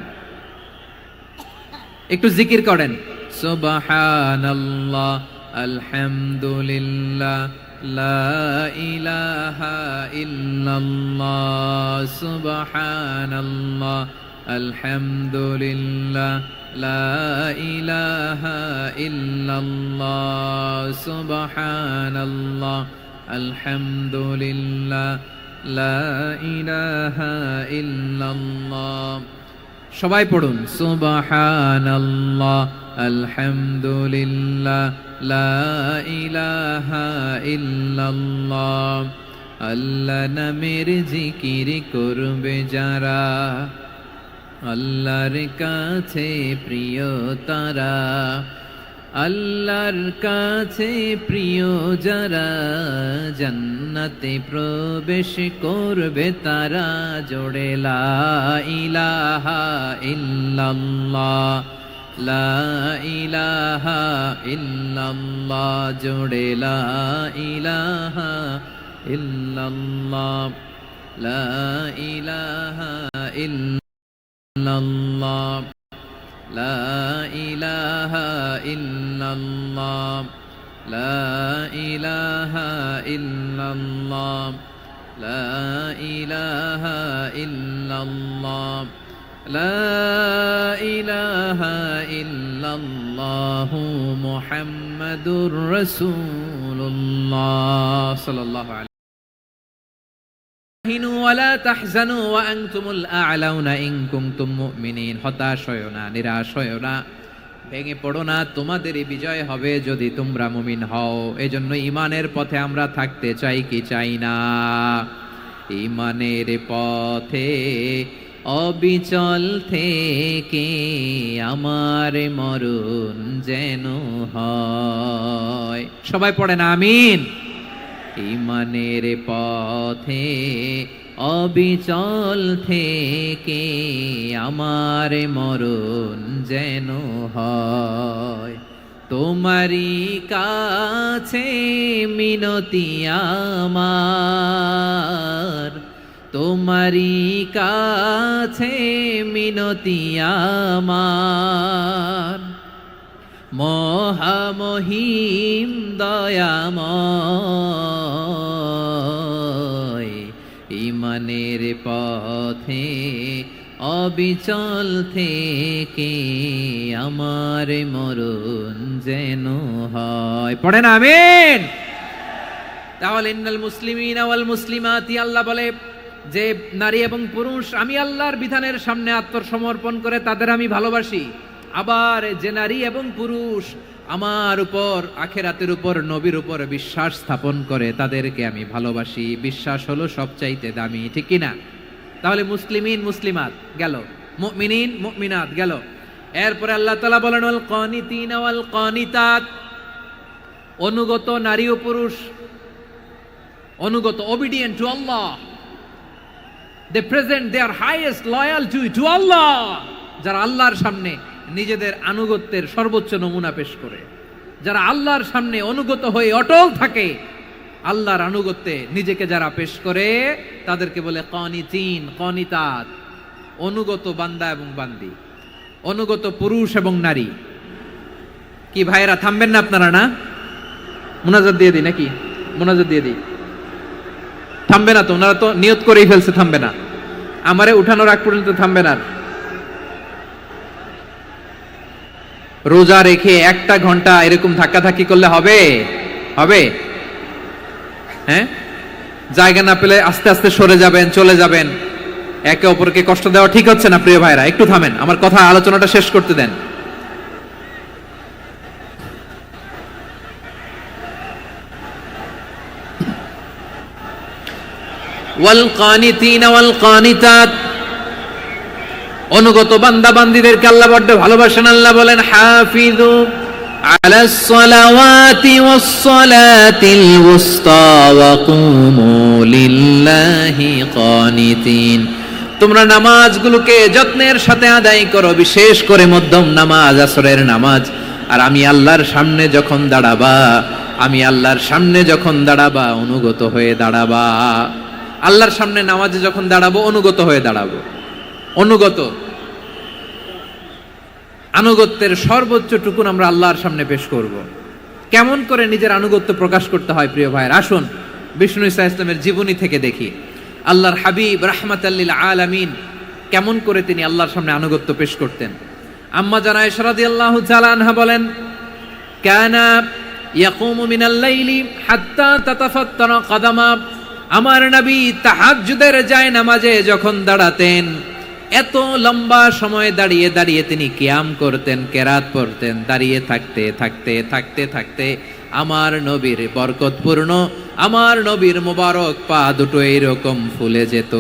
Speaker 1: একটু জিকির করেন, সুবহানাল্লাহ, আলহামদুলিল্লাহ, লা ইলাহা ইল্লাল্লাহ, সুবহানাল্লাহ, আলহামদুলিল্লাহ, লা ইলাহা ইল্লাল্লাহ, সুবহানাল্লাহ, আলহামদুলিল্লাহ, লা ইলাহা ইল্লাল্লাহ। সবাই পড়ুন, সুবহানাল্লাহ, আলহামদুলিল্লাহ, লা ইলাহা ইল্লাল্লাহ। আল্লাহ নামের জিকির করবে যারা, আল্লাহর কাছে প্রিয় তারা, আল্লাহর কাছে প্রিয় যারা, জান্নাতে প্রবেশ করবে তারা। জোড়ে লা ইলাহা ইল্লাল্লাহ, লা ইলাহা ইল্লাল্লাহ, জোড়ে লা ইলাহা ইল্লাল্লাহ, লা ইলাহা ইল্লাল্লাহ, লা ইলাহা ইল্লাল্লাহ, লা ইলাহা ইল্লাল্লাহ, লা ইলাহা ইল্লাল্লাহ, লা ইলাহা ইল্লাল্লাহু মুহাম্মাদুর রাসূলুল্লাহ সাল্লাল্লাহু আলাইহি ওয়ালা তাহজানু ওয়া আনতুমুল আ'লাউনা ইন কুনতুম মুমিনিন। হতাশ হয়ো না, নিরাশ হয়ো না, ভেঙে পড়ো না, তোমাদেরই বিজয় হবে যদি তোমরা মুমিন হও। এজন্য ঈমানের পথে আমরা থাকতে চাই কি চাই না? ঈমানের পথে অবিচল থেকে আমার মরণ যেন হয়। সবাই পড়েন আমিন। ঈমানের পথে অবিচল থেকে আমার মরণ যেন হয়। তোমারই কাছে মিনতি আমার, তোমারই কাছে মিনতি আমার, মহামহিম দয়াময়। ঈমানের পথে অবিচল থেকে আমার মরণ যেন হয়। পড়েন আমিন। তাহলে ইন্নাল মুসলিমিনা ওয়াল মুসলিমাতি, আল্লাহ বলে যে নারী এবং পুরুষ আমি আল্লাহর বিধানের সামনে আত্মসমর্পণ করে তাদের আমি ভালোবাসি। আবার যে নারী এবং পুরুষ আমার উপর, আখিরাতের উপর, নবীর উপর বিশ্বাস স্থাপন করে তাদেরকে আমি ভালোবাসি। বিশ্বাস হলো সবচাইতে দামি, ঠিক কি না? তাহলে মুসলিমিন মুসলিমাত গেল, মুমিনিন মুমিনাত গেল। এরপরে আল্লাহ তাআলা বলেন ওয়াল কানিতিনা ওয়াল কানিতাত, অনুগত নারী ও পুরুষ, অনুগত, obedient to Allah, they present their highest loyalty to Allah, যারা আল্লাহর সামনে নিজেদের আনুগত্যের সর্বোচ্চ নমুনা পেশ করে, যারা আল্লাহর সামনে অনুগত হয়ে অটল থাকে, আল্লাহর আনুগত্যে নিজেকে যারা পেশ করে তাদেরকে বলে কানিতিন কানিতাত, অনুগত বান্দা এবং বান্দি, অনুগত পুরুষ এবং নারী। কি ভাইয়েরা থামবেন না আপনারা? না, মুনাজাত দিয়ে দিই নাকি? মুনাজাত দিয়ে দিই। থামবে না তো? ওনারা তো নিয়ত করেই ফেলছে থামবে না, আমারে উঠানোর আগ পর্যন্ত থামবে না। রোজা রেখে 1 ঘন্টা এরকম ধাক্কাধাক্কি করলে হবে? হবে? হ্যাঁ, জায়গা না পেলে আস্তে আস্তে সরে যাবেন, চলে যাবেন। একে অপরকে কষ্ট দেওয়া ঠিক হচ্ছে না প্রিয় ভাইরা, একটু থামেন, আমার কথা আলোচনাটা শেষ করতে দেন। ওয়াল কানিতিনা ওয়াল কানিতাত, অনুগত বান্দা বান্দীদেরকে আল্লাহ বড্ড ভালোবাসেন। আল্লাহ বলেন হাফিজু আলাস সালাওয়াতি ওয়াস সালাতিল উসতা ওয়া কুমু লিল্লাহি কানিতিন, তোমরা নামাজগুলোকে যত্নের সাথে আদায় করো, বিশেষ করে মধ্যম নামাজ, আসরের নামাজ। আর আমি আল্লাহর সামনে যখন দাঁড়াবা, আমি আল্লাহর সামনে যখন দাঁড়াবা অনুগত হয়ে দাঁড়াবা। আল্লাহর সামনে নামাজে যখন দাঁড়াবো অনুগত হয়ে দাঁড়াবো। অনুগত, আনুগত্যের সর্বোচ্চ টুকুন আমরা আল্লাহর সামনে পেশ করব। কেমন করে নিজের আনুগত্য প্রকাশ করতে হয় প্রিয় ভাইয়ের, আসুন বিষ্ণু ইসা ইসলামের জীবনী থেকে দেখি। আল্লাহর হাবিব রাহমাতাল লিল আলামিন কেমন করে তিনি আল্লাহর সামনে আনুগত্য পেশ করতেন। আম্মা জানা আয়েশা রাদিয়াল্লাহু তাআলা আনহা বলেন, কানা ইয়াকুমু মিনাল লাইলি হাত্তা তাতাফাত্তারা কদামা, আমার নবী তাহাজ্জুদের নামাজে যখন দাঁড়াতেন এত লম্বা সময় দাঁড়িয়ে দাঁড়িয়ে তিনি কিয়াম করতেন, কেরাত পড়তেন। দাঁড়িয়ে থাকতে থাকতে থাকতে থাকতে আমার নবীর বরকতপূর্ণ, আমার নবীর মোবারক পা দুটো এইরকম ফুলে যেত।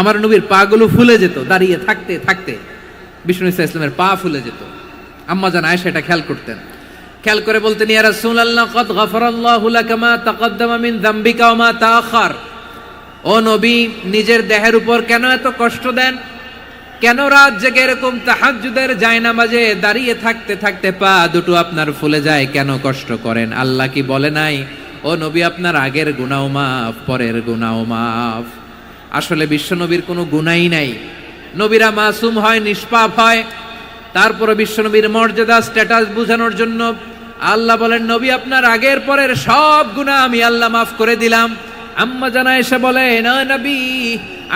Speaker 1: আমার নবীর পা গুলো ফুলে যেত দাঁড়িয়ে থাকতে থাকতে, বিষ্ণু ইসা ইসলামের পা ফুলে যেত। আম্মা জান আয়েশা এটা খেয়াল করতেন। খেয়াল করে বলতেন, ইয়া রাসূলুল্লাহ কাদ গাফারাল্লাহু লাকা মা তাকাদ্দামা মিন যামবিকা ওয়া মা তাআখার, ও নবী নিজের দেহের উপর কেন এত কষ্ট দেন? কেন রাত জেগে এরকম তাহাজ্জুদের জায়নামাজে দাঁড়িয়ে থাকতে থাকতে পা দুটো আপনার ফুলে যায়, কেন কষ্ট করেন? আল্লাহ কি বলে নাই, ও নবী আপনার আগের গুনাহ মাফ, পরের গুনাহ মাফ? আসলে বিশ্ব নবীর কোনো গুনাহই নাই। নবীরা মাসুম হয়, নিষ্পাপ হয়। তারপরে বিশ্ব নবীর মর্যাদা স্ট্যাটাস বোঝানোর জন্য আল্লাহ বলেন, নবী আপনার আগের পরের সব গুনাহ আমি আল্লাহ মাফ করে দিলাম। আম্মা জানা এসে বলে, না নবী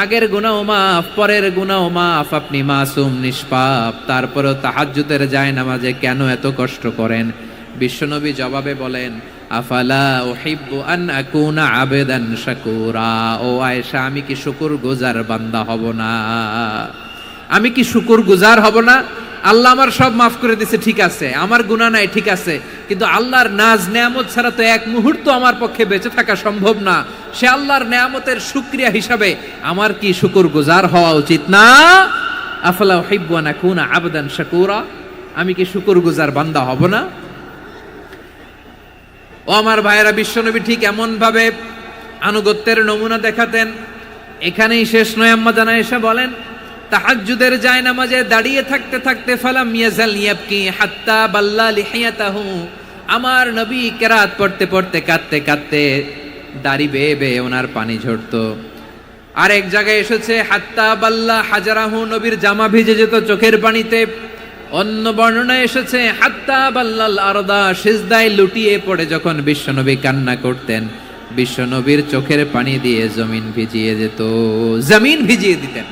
Speaker 1: আগের গুনাহ মাফ, পরের গুনাহ মাফ, আপনি মাসুম নিষ্পাপ, তারপরেও তাহাজ্জুদের জায়নামাজে কেন এত কষ্ট করেন? বিশ্বনবী জবাবে বলেন, আফালা উহিব্বু আন আকুনা আবেদান শাকুরা, ও আয়েশা আমি কি শুকরগুজার বান্দা হব না? আমি কি শুকরগুজার হব না? আল্লাহ আমার সব মাফ করে দিয়েছে, ঠিক আছে, আমার গুনাহ নাই, ঠিক আছে, কিন্তু আল্লাহর নাজ নেয়ামত ছাড়া তো এক মুহূর্ত আমার পক্ষে বেঁচে থাকা সম্ভব না। সে আল্লাহর নেয়ামতের শুকরিয়া হিসাবে আমার কি শুকরগুজার হওয়া উচিত না? আফালা উহিব্বু আন আকুনা আবদান শাকুরা, আমি কি শুকরগুজার বান্দা হব না? ও আমার ভাইয়েরা, বিশ্বনবী ঠিক এমন ভাবে আনুগত্যের নমুনা দেখাতেন। এখানেই শেষ নয়, আম্মা জানা এসে বলেন, তাহাজ্জুদের জায়নামাজে দাঁড়িয়ে থাকতে থাকতে ফালাম ইয়াজাল ইয়াবকি হাত্তা বাল্লা লিহিয়াতাহু, আমার নবী কেরাত পড়তে পড়তে কাঁদতে কাঁদতে দাড়ি বেয়ে বেয়ে ওনার পানি ঝরতো। আর এক জায়গায় এসেছে হাত্তা বাল্লা হাজারাহু, নবীর জামা ভিজে যেত চোখের পানিতে। অন্য বর্ণনায় এসেছে হাত্তা বাল্লাল আরদা, সিজদায় লুটিয়ে পড়ে যখন বিশ্বনবী কান্না করতেন, বিশ্বনবীর চোখের পানি দিয়ে জমিন ভিজিয়ে যেত, জমিন ভিজিয়ে দিতেন।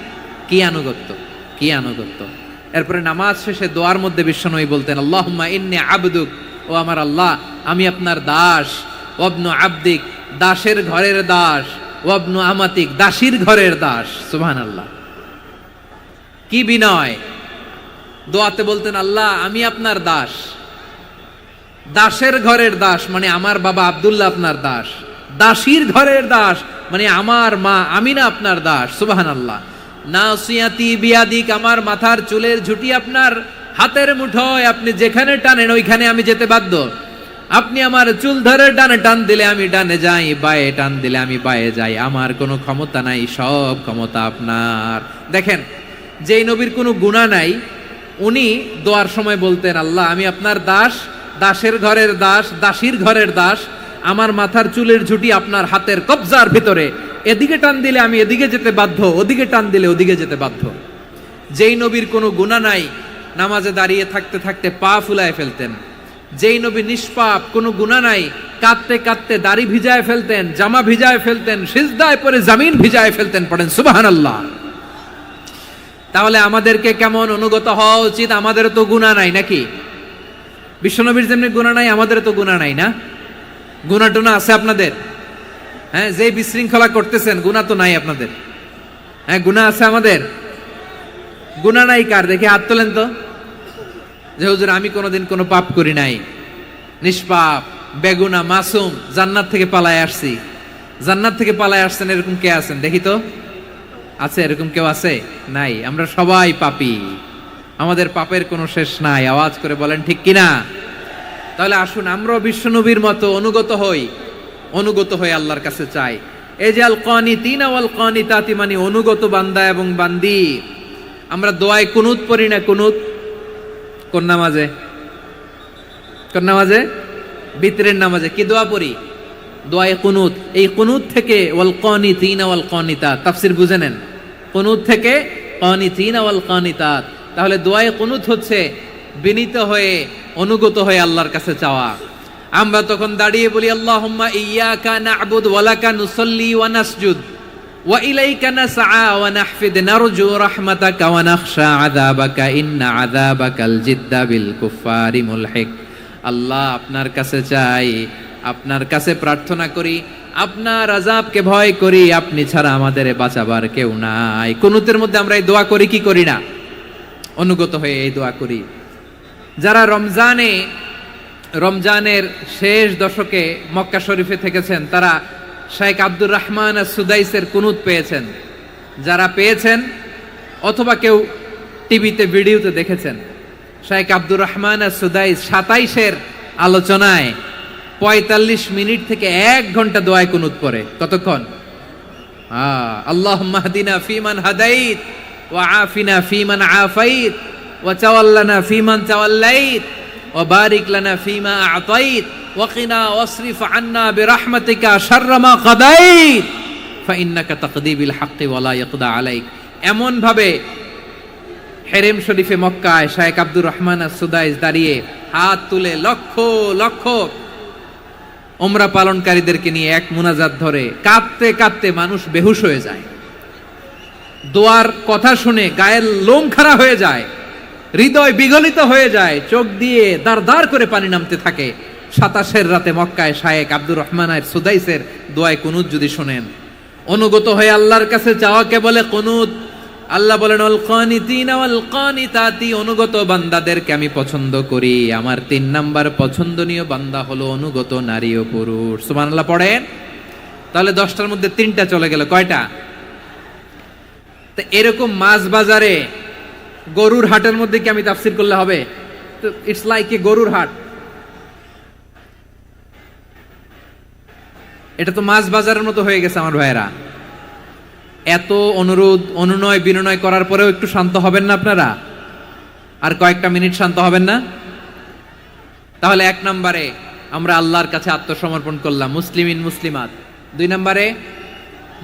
Speaker 1: কি আনুগত্য, কি আনুগত্য! এরপরে নামাজ শেষে দোয়ার মধ্যে বিশ্বনবী বলতেন, আল্লাহুম্মা ইন্নী আবদুক, ও আমার আল্লাহ আমি আপনার দাস, ওয়াবনু আবদিক, দাসের ঘরের দাস, ওয়াবনু আমাতিক, দাসীর ঘরের দাস। সুবহানাল্লাহ, কি বিনয়! দোয়াতে বলতেন, আল্লাহ আমি আপনার দাস, দাসের ঘরের দাস মানে আমার বাবা আব্দুল্লাহ আপনার দাস, দাসীর ঘরের দাস মানে আমার মা আমিনা আপনার দাস। সুবহানাল্লাহ। নাসিয়াতি বিয়াদিক, আমার মাথার চুলের ঝুঁটি আপনার হাতের মুঠোয়, আপনি যেখানে টানেন ওইখানে আমি যেতে বাধ্য। আপনি আমার চুল ধরে ডানে টান দিলে আমি ডানে যাই, বায়ে টান দিলে আমি বায়ে যাই, আমার কোনো ক্ষমতা নাই, সব ক্ষমতা আপনার। দেখেন, যেই নবীর কোনো গুনাহ নাই উনি দোয়ার সময় বলতেন, আল্লাহ আমি আপনার দাস, দাসের ঘরের দাস, দাসীর ঘরের দাস, আমার মাথার চুলের ঝুঁটি আপনার হাতের কবজার ভিতরে, এদিকে টান দিলে আমি এদিকে যেতে বাধ্য, ওদিকে টান দিলে ওদিকে যেতে বাধ্য। যেই নবীর কোনো গুনাহ নাই নামাজে দাঁড়িয়ে থাকতে থাকতে পা ফুলায় ফেলতেন। যেই নবী নিষ্পাপ, কোনো গুনাহ নাই, কাঁদতে কাঁদতে দাড়ি ভিজায় ফেলতেন, জামা ভিজায় ফেলতেন, সিজদায় পড়ে জমিন ভিজায় ফেলতেন। পড়েন সুবহানাল্লাহ। তাহলে আমাদেরকে কেমন অনুগত হওয়া উচিত? আমাদেরও তো গুনাহ নাই নাকি? বিশ্বনবীর যেমনি গুনাহ নাই, আমাদেরও তো গুনাহ নাই না? গুনাহ টুনা আছে আপনাদের? হ্যাঁ, যে বিশৃঙ্খলা করতেছেন গুনাহ তো নাই আপনাদের? হ্যাঁ, গুনাহ আছে আমাদের? গুনাহ নাই কার? দেখে হাত তোলেন তো, যে হুজুর আমি কোনোদিন কোনো পাপ করি নাই, নিষ্পাপ, বেগুনা, মাসুম, জান্নাত থেকে পালায় আসছি। জান্নাত থেকে পালায় আসছেন এরকম কে আছেন দেখি তো? আছে এরকম কেউ? আছে? নাই। আমরা সবাই পাপী, আমাদের পাপের কোনো শেষ নাই। আওয়াজ করে বলেন ঠিক কিনা? তাহলে আসুন আমরাও বিশ্বনবীর মতো অনুগত হয়ে আল্লাহর কাছে চাই। এই যে আল কানিতিনা ওয়াল কানিতাতি, মানে অনুগত বান্দা এবং বান্দি। আমরা দোয়ায় কুনুত পড়ি না? কুনুত কোন নামাজে? কোন নামাজে? বিতরের নামাজে কি দোয়া পড়ি? দোয়ায়ে কুনুত। এই কুনুত থেকে ওয়াল কানিতিনা ওয়াল কানিতাত, তাফসীর বুঝে নেন। কুনুত থেকে কানিতিনা ওয়াল কানিতাত। তাহলে দোয়ায়ে কুনুত হচ্ছে বিনীত হয়ে অনুগত হয়ে আল্লাহর কাছে চাওয়া। আমরা তখন দাঁড়িয়ে বলি আল্লাহুম্মা ইয়্যাকা না'বুদু ওয়া লাকা নুসাল্লি ওয়া নাসজুদ ওয়া ইলাইকা নাসআ ওয়া নাহফিদ নারজু রাহমাতাকা ওয়া নাখশা আযাবাকা ইন্না আযাবাকাল জিদ্দা বিল কুফফারি মুলহিক। আল্লাহ, আপনার কাছে চাই, আপনার কাছে প্রার্থনা করি, আপনার আযাবকে ভয় করি, আপনি ছাড়া আমাদের বাঁচাবার কেউ নাই। কুনুতের মধ্যে আমরা এই দোয়া করি কি করি না? অনুগত হয়ে এই দোয়া করি। যারা রমজানের শেষ দশকে মক্কা শরীফে থেকেছেন তারা শেখ আব্দুর রহমান সুদাইসের কুনুত পেয়েছেন। যারা পেয়েছেন অথবা কেউ টিভিতে ভিডিওতে দেখেছেন, শেখ আব্দুর রহমান সুদাইস 27-এর আলোচনায় 45 মিনিট থেকে 1 ঘন্টা দোয়ায় কুনুত পড়ে। কতক্ষণ? আল্লাহুম্মা হদিনা ফিমান হাদাইত ওয়া আফিনা ফিমান আফাইত ওয়া তাওয়াল্লানা ফিমান তাওয়াল্লাইত ওয়া বারিক লানা ফিমা আ'তাইত ওয়া কিনা ওয়াসরিফ আন্না বিরহমাতিকা শাররা মা কাদাইত ফা ইন্নাকা তাকদি বিল হাক্কি ওয়া লা ইয়াকদা আলাইক। এমন ভাবে হেরেম শরীফে মক্কায় শেখ আব্দুর রহমান সুদাইস দাঁড়িয়ে হাত তুলে লক্ষ লক্ষ উমরা পালনকারীদেরকে নিয়ে এক মুনাজাত ধরে কাঁদতে কাঁদতে মানুষ বেহুশ হয়ে যায়। দোয়ার কথা শুনে গায়ের লোম খাড়া হয়ে যায়, হৃদয় বিগলিত হয়ে যায়, চোখ দিয়ে দাঁড় দাঁড় করে পানি নামতে থাকে। 27-এর রাতে মক্কায় শেখ আব্দুর রহমান সুদাইসের দোয়ায় কুনুত যদি শোনেন, অনুগত হয়ে আল্লাহর কাছে চাওয়াকে বলে কুনুত। আল্লাহ বলেন আল কানিতিনা ওয়াল কানিতাতি, অনুগত বান্দাদেরকে আমি পছন্দ করি। আমার 3 নাম্বার পছন্দনীয় বান্দা হলো অনুগত নারী ও পুরুষ। সুবহানাল্লাহ পড়েন। তাহলে 10টার মধ্যে 3টা চলে গেল। কয়টা? তো এরকম মাছ বাজারে গরুর হাটের মধ্যে কি আমি তাফসীর করলে হবে? তো ইটস লাইক এ গরুর হাট। এটা তো মাছ বাজারের মতো হয়ে গেছে আমার ভাইয়েরা। এত অনুরোধ অনুনয় বিনয় করার পরেও একটু শান্ত হবেন না আপনারা? আর কয়েকটা মিনিট শান্ত হবেন না? তাহলে 1 নম্বরে আমরা আল্লাহর কাছে আত্মসমর্পণ করলাম, মুসলিমিন মুসলিমাত। 2 নম্বরে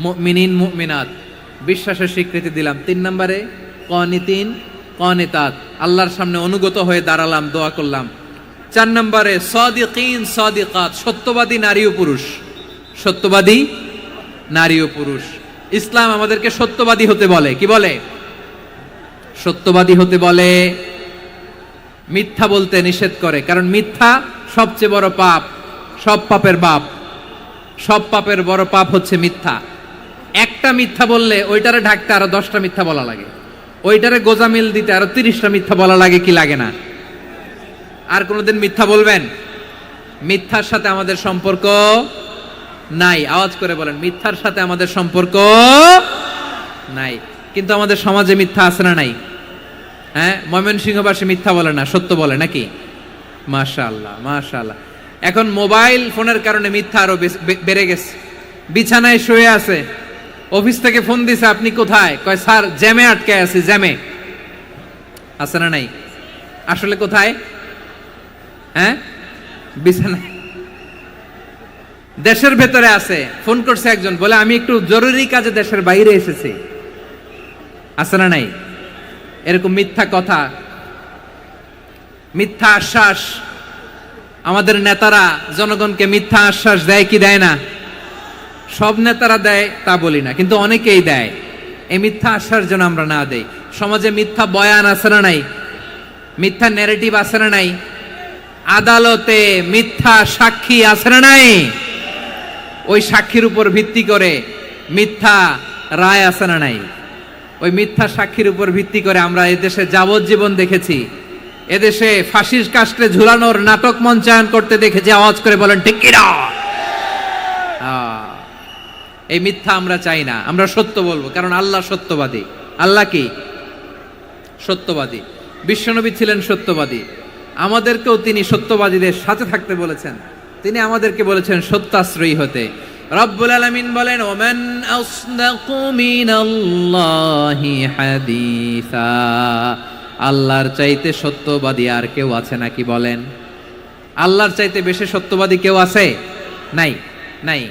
Speaker 1: মুমিনিন মুমিনাত, বিশ্বাসের স্বীকৃতি দিলাম। 3 নম্বরে কানিতিন কানিতাত, আল্লাহর সামনে অনুগত হয়ে দাঁড়ালাম, দোয়া করলাম। 4 নম্বরে সাদিকিন সাদিকাত, সত্যবাদী নারী ও পুরুষ। সত্যবাদী নারী ও পুরুষ। ইসলাম আমাদেরকে সত্যবাদী হতে বলে। কি বলে? সত্যবাদী হতে বলে। মিথ্যা বলতে নিষেধ করে, কারণ মিথ্যা সবচেয়ে বড় পাপ, সব পাপের বাপ। সব পাপের বড় পাপ হচ্ছে মিথ্যা। একটা মিথ্যা বললে ওইটারে ঢাকতে আরো 10টা মিথ্যা বলা লাগে, ওইটারে গোজামিল দিতে আরো 30টা মিথ্যা বলা লাগে। কি লাগে না? আর কোনোদিন মিথ্যা বলবেন? মিথ্যার সাথে আমাদের সম্পর্ক নাই। আওয়াজ করে বলেন, মিথ্যার সাথে আমাদের সম্পর্ক নাই। কিন্তু আমাদের সমাজে মিথ্যা আছে না নাই? হ্যাঁ, ময়মনসিংহবাসী মিথ্যা বলে না, সত্য বলে নাকি? মাশাআল্লাহ মাশাআল্লাহ। এখন মোবাইল ফোনের কারণে মিথ্যা আরো বেড়ে গেছে। বিছানায় শুয়ে আছে, অফিস থেকে ফোন দিছে, আপনি কোথায়? কয় স্যার জ্যামে আটকে আছি। জ্যামে আছে না নাই? আসলে কোথায়? হ্যাঁ, বিছানায়। দেশের ভেতরে আছে। ফোন করছে একজন, বলে আমি একটু জরুরি কাজে দেশের বাইরে এসেছি। আছে না নাই? এরকম মিথ্যা কথা, মিথ্যা আশ্বাস। আমাদের নেতারা জনগণকে মিথ্যা আশ্বাস দেয় কি দেয় না? সব নেতারা দেয় তা বলি না, কিন্তু অনেকেই দেয়। এই মিথ্যা আশ্বাস যেন আমরা না দেই। সমাজে মিথ্যা বয়ান আছে না নাই? মিথ্যা ন্যারেটিভ আছে না নাই? আদালতে মিথ্যা সাক্ষী আছে না নাই? ওই সাক্ষীর উপর ভিত্তি করে মিথ্যা রায় আছে না নাই? ওই মিথ্যা সাক্ষীর উপর ভিত্তি করে আমরা এদেশে যাবজ্জীবন দেখেছি, এদেশে ফাঁসির কাস্টে ঝুলানোর নাটক মঞ্চায়ন করতে দেখেছি। আওয়াজ করে বলেন ঠিক কি না? এই মিথ্যা আমরা চাই না, আমরা সত্য বলবো, কারণ আল্লাহ সত্যবাদী। আল্লাহ কি? সত্যবাদী। বিশ্বনবী ছিলেন সত্যবাদী, আমাদেরকেও তিনি সত্যবাদীদের সাথে থাকতে বলেছেন। তিনি আমাদেরকে বলেছেন সত্যাশ্রয়ী হতে। রব্বুল আলামিন বলেন, ওমান আসদাকু মিনাল্লাহি হাদিসা, আল্লাহর চাইতে সত্যবাদী আর কেউ আছে নাকি বলেন? আল্লাহর চাইতে বেশি সত্যবাদী কেউ আছে? নাই, নাই।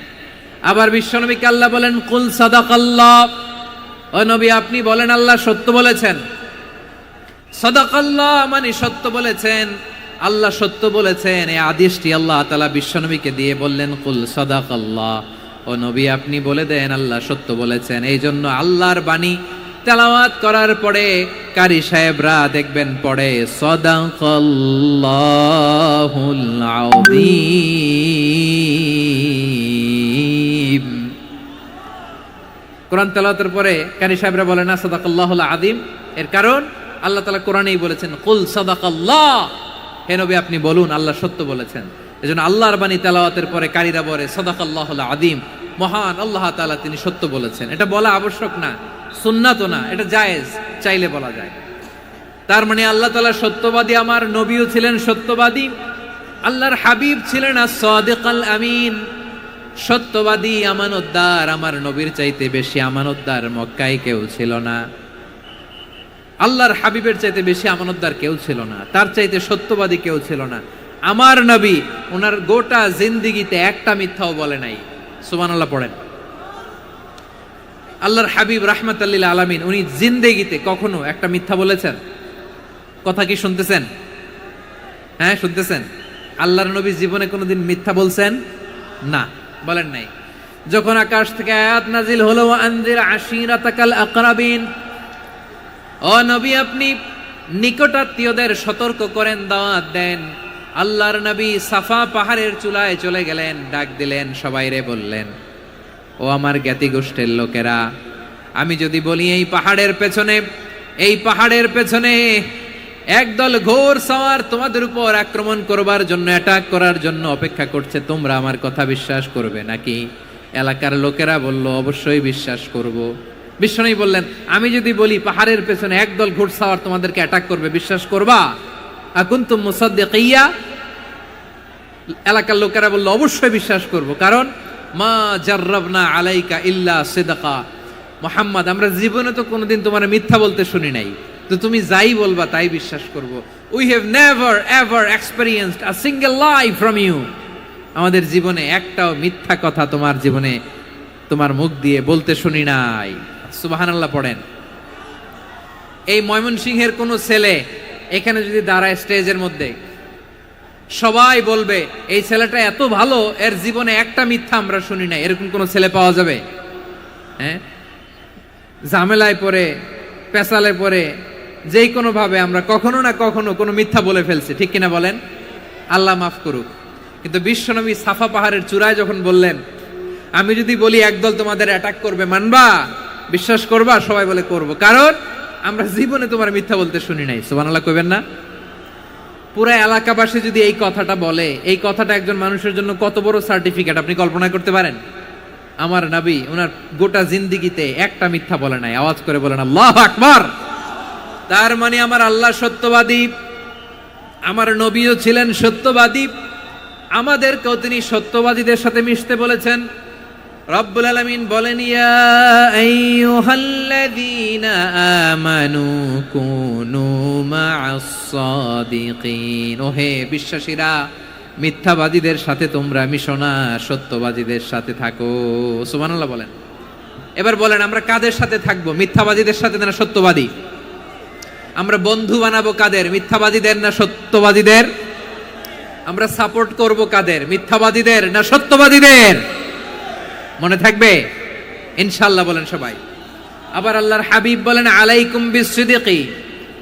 Speaker 1: আবার বিশ্বনবীকে আল্লাহ বলেন, কুল সাদাকাল্লাহ, ও নবী আপনি বলেন আল্লাহ সত্য বলেছেন। সাদাকাল্লাহ মানে সত্য বলেছেন, আল্লাহ সত্য বলেছেন। এই আদেশটি আল্লাহ তাআলা বিশ্বনবীকে দিয়ে বললেন, কুল সাদাকাল্লাহ, ও নবী আপনি বলে দেন আল্লাহ সত্য বলেছেন। এই জন্য আল্লাহর বাণী তেলাওয়াত করার পরে কারি সাহেবরা দেখবেন পড়ে সাদাকাল্লাহুল আযীম। কোরআন তেলাওয়াতের পরে কারি সাহেবরা বলে না সাদাকাল্লাহুল আযীম, এর কারণ আল্লাহ তাআলা কোরআনেই বলেছেন কুল সাদাকাল্লাহ, হে নবী আপনি বলুন আল্লাহ সত্য বলেছেন। এজন্য আল্লাহর বাণী তেলাওয়াতের পরে কারীরা বলে সাদাকাল্লাহুল আযীম, মহান আল্লাহ তাআলা তিনি সত্য বলেছেন। এটা বলা আবশ্যক না, সুন্নাতও না, এটা জায়েজ, চাইলে বলা যায়। তার মানে আল্লাহ তাআলা সত্যবাদী, আমার নবীও ছিলেন সত্যবাদী, আল্লাহর হাবিব ছিলেন as-সাদিকাল আমিন, সত্যবাদী আমানতদার। আমার নবীর চাইতে বেশি আমানতদার মক্কায় কেউ ছিল না, আল্লাহর হাবিবের চাইতে বেশি আমানতদার কেউ ছিল না, তার চাইতে সত্যবাদী কেউ ছিল না। আমার নবী ওনার গোটা জিন্দেগিতে একটা মিথ্যাও বলে নাই। সুবহানাল্লাহ পড়েন। আল্লাহর হাবিব রাহমাতাল লিল আলামিন উনি জিন্দেগিতে কখনো একটা মিথ্যা বলেছেন? কথা কি শুনতেছেন? হ্যাঁ শুনতেছেন? আল্লাহর নবী জীবনে কোনোদিন মিথ্যা বলছেন? না, বলেন নাই। যখন আকাশ থেকে আয়াত নাজিল হলো, আনজির আশিরাতাকাল আকরাবিন, ও নবী আপনি নিকটাত্মীয়দের সতর্ক করেন, দাওয়াত দেন। আল্লাহর নবী সাফা পাহাড়ের চূড়ায় চলে গেলেন, ডাক দিলেন, সবাইরে বললেন, ও আমার জ্ঞাতি গোষ্ঠীর লোকেরা, আমি যদি বলি এই পাহাড়ের পেছনে একদল ঘোর সওয়ার তোমাদের উপর আক্রমণ করবার জন্য, অ্যাটাক করার জন্য অপেক্ষা করছে, তোমরা আমার কথা বিশ্বাস করবে নাকি? এলাকার লোকেরা বলল, অবশ্যই বিশ্বাস করব। বিশ্বনবী বললেন, আমি যদি বলি পাহাড়ের পেছনে একদল ঘোড়সাওয়ার তোমাদেরকে অ্যাটাক করবে, বিশ্বাস করবা? আকুনতুম মুসাদ্দিকিয়া? এলাকার লোকেরা বলল, অবশ্যই বিশ্বাস করব, কারণ মা জাররাবনা আলাইকা ইল্লা সিদকা, মুহাম্মদ আমরা জীবনে তো কোনোদিন তোমার মিথ্যা বলতে শুনি নাই, তো তুমি যাই বলবা তাই বিশ্বাস করব। We have never ever experienced a single lie from you, আমাদের জীবনে একটাও মিথ্যা কথা তোমার জীবনে তোমার মুখ দিয়ে বলতে শুনি নাই। সুবহানাল্লাহ পড়েন। এই ময়মনসিংহের কোন ছেলে এখানে যদি দাঁড়ায় স্টেজের মধ্যে, সবাই বলবে এই ছেলেটা এত ভালো, এর জীবনে একটা মিথ্যা আমরা শুনি নাই, এরকম কোন ছেলে পাওয়া যাবে? হ্যাঁ, ঝামেলায় পড়ে, পেশালে পড়ে, যেই কোনো ভাবে আমরা কখনো না কখনো কোনো মিথ্যা বলে ফেলছি, ঠিক কিনা বলেন? আল্লাহ মাফ করুক। কিন্তু বিশ্বনবী সাফা পাহাড়ের চূড়ায় যখন বললেন, আমি যদি বলি একদল তোমাদের অ্যাটাক করবে, মানবা? বিশ্বাস করবা? সবাই বলে করব, কারণ আমরা জীবনে তোমার মিথ্যা বলতে শুনি নাই। সুবহানাল্লাহ কইবেন না? পুরা এলাকাবাসী যদি এই কথাটা বলে, এই কথাটা একজন মানুষের জন্য কত বড় সার্টিফিকেট আপনি কল্পনা করতে পারেন? আমার নবী ওনার গোটা জিন্দেগিতে একটা মিথ্যা বলে নাই। আওয়াজ করে বলেন আল্লাহু আকবার। তার মানে আমার আল্লাহ সত্যবাদী, আমার নবীও ছিলেন সত্যবাদী, আমাদেরকেও তিনি সত্যবাদীদের সাথে মিশতে বলেছেন। রব্বুল আলামিন বলেন, ইয়া আইয়ুহাল্লাযীনা আমানু কুনু মা'আস সাদিকিন, ওহে বিশ্বাসীরা মিথ্যাবাদীদের সাথে তোমরা মিশো না, সত্যবাদীদের সাথে থাকো। সুবহানাল্লাহ বলেন। এবার বলেন আমরা কাদের সাথে থাকবো? মিথ্যাবাদীদের সাথে না সত্যবাদী? আমরা বন্ধু বানাবো কাদের? মিথ্যাবাদীদের না সত্যবাদীদের? আমরা সাপোর্ট করব কাদের? মিথ্যাবাদীদের না সত্যবাদীদের? মনে থাকবে ইনশাআল্লাহ বলেন সবাই। আবার আল্লাহর হাবিব বলেন, আলাইকুম বিসসিদকি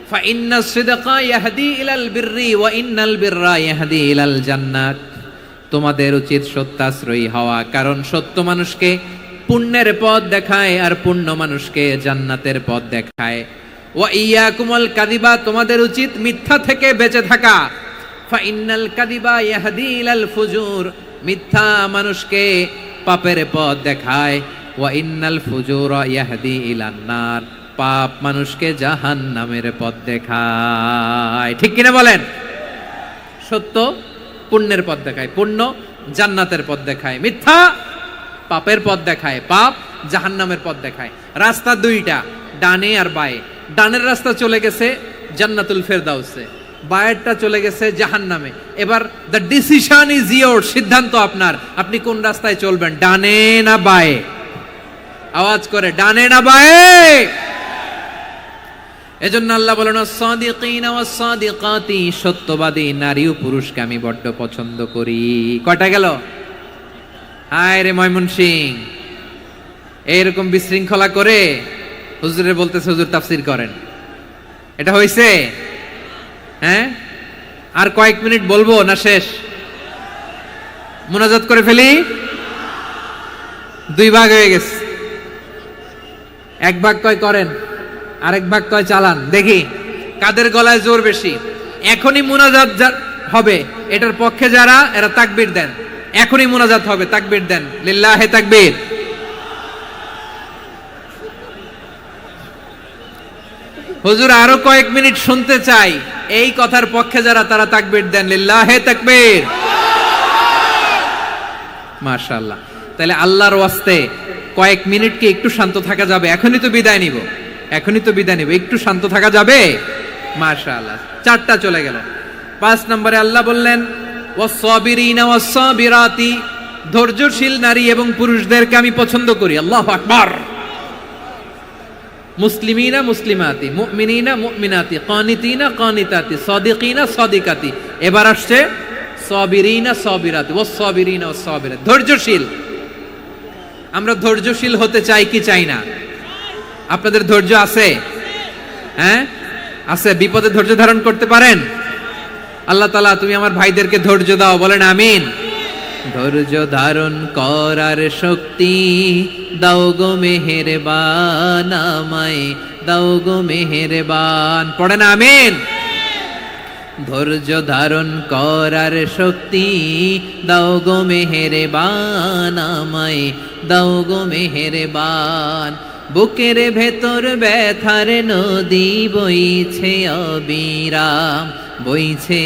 Speaker 1: ফা ইন্নাস সিদকা ইয়াহদি ইলাল বিররি ওয়া ইন্নাল বিররা ইয়াহদি ইলাল জান্নাত। তোমাদের উচিত সত্যাশ্রয়ী হওয়া, কারণ সত্য মানুষকে পুণ্যের পথ দেখায় আর পুণ্য মানুষকে জান্নাতের পথ দেখায়। ওয়া ইয়াকুমুল কাযিবা, তোমাদের উচিত মিথ্যা থেকে বেঁচে থাকা। ফা ইন্নাল কাযিবা ইয়াহদি ইলাল ফুজুর, মিথ্যা মানুষকে পাপের পথ দেখায়। ওয়া ইন্নাল ফুজুরা ইয়াহদি ইলান নার, পাপ মানুষকে জাহান্নামের পথ দেখায়। ঠিক কিনা বলেন? সত্য পুণ্যের পথ দেখায়, পুণ্য জান্নাতের পথ দেখায়, মিথ্যা পাপের পথ দেখায়, পাপ জাহান্নামের পথ দেখায়। রাস্তা দুইটা, ডানে আর বায়ে। ডানের রাস্তা চলে গেছে জান্নাতুল ফেরদাউসে, বায়েরটা চলে গেছে জাহান্নামে। এবার দ্য ডিসিশন ইজ ইয়োর, সিদ্ধান্ত আপনার, আপনি কোন রাস্তায় চলবেন, ডানে না বায়ে? আওয়াজ করে, ডানে না বায়ে? এজন্য আল্লাহ বলেন সাদিকিনা ওয়াস সাদিকাতি, সত্যবাদী নারী ও পুরুষকে আমি বড্ড পছন্দ করি। কয়টা গেল? হায় রে ময়মনসিং, এইরকম বিশৃঙ্খলা করে হুজুরে বলতেছে হুজুর তাফসীর করেন, এটা হইছে? হ্যাঁ, আর কয়েক মিনিট বলবো না শেষ? মুনাজাত করে ফেলি। দুই ভাগ হয়ে গেছে, এক ভাগ কয় করেন, আরেক ভাগ কয় চালান। দেখি কাদের গলায় জোর বেশি। এখনই মুনাজাত হবে, এটার পক্ষে যারা, এরা তাকবীর দেন। এখনই মুনাজাত হবে, তাকবীর দেন, লিল্লাহে তাকবীর। হুজুর আরো কয়েক মিনিট শুনতে চাই, এই কথার পক্ষে যারা, তারা তাকবীর দেন, লিল্লাহে তাকবীর। মাশাআল্লাহ। তাহলে আল্লাহর ওয়াস্তে কয়েক মিনিট কি একটু শান্ত থাকা যাবে? এখনই তো বিদায় নিব, এখনই তো বিদায় নিব, একটু শান্ত থাকা যাবে? মাশাআল্লাহ। চারটা চলে গেল। 5 নম্বরে আল্লাহ বললেন ওয়াস-সাবিরিনা ওয়াস-সাবিরাতি, ধৈর্যশীল নারী এবং পুরুষদেরকে আমি পছন্দ করি। আল্লাহু আকবার। মুসলিমিনা মুসলিমাতি, মুমিনিনা মুমিনাতি, কানিতিনা কানিতাতি, সাদিকিনা সাদিকাতি। এবার আসছে সাবিরিনা সাবিরাতি, ওয়াস-সাবিরিনা ওয়াস-সাবিরাতি, ধৈর্যশীল। আমরা ধৈর্যশীল হতে চাই কি চাই না? আপনাদের ধৈর্য আছে? হ্যাঁ আছে। বিপদে ধৈর্য ধারণ করতে পারেন? আল্লাহ তাআলা তুমি আমার ভাইদেরকে ধৈর্য দাও, বলেন আমিন। ধৈর্য ধারণ করার শক্তি দাও গো মেহেরবান, আমায় দাও গো মেহেরবান, পড়েন আমিন। ধৈর্য ধারণ করার শক্তি দাও গো মেহেরবান, আমায় দাও গো মেহেরবান। বুকের ভেতর ব্যথার নদী বইছে অবিরাম, বইছে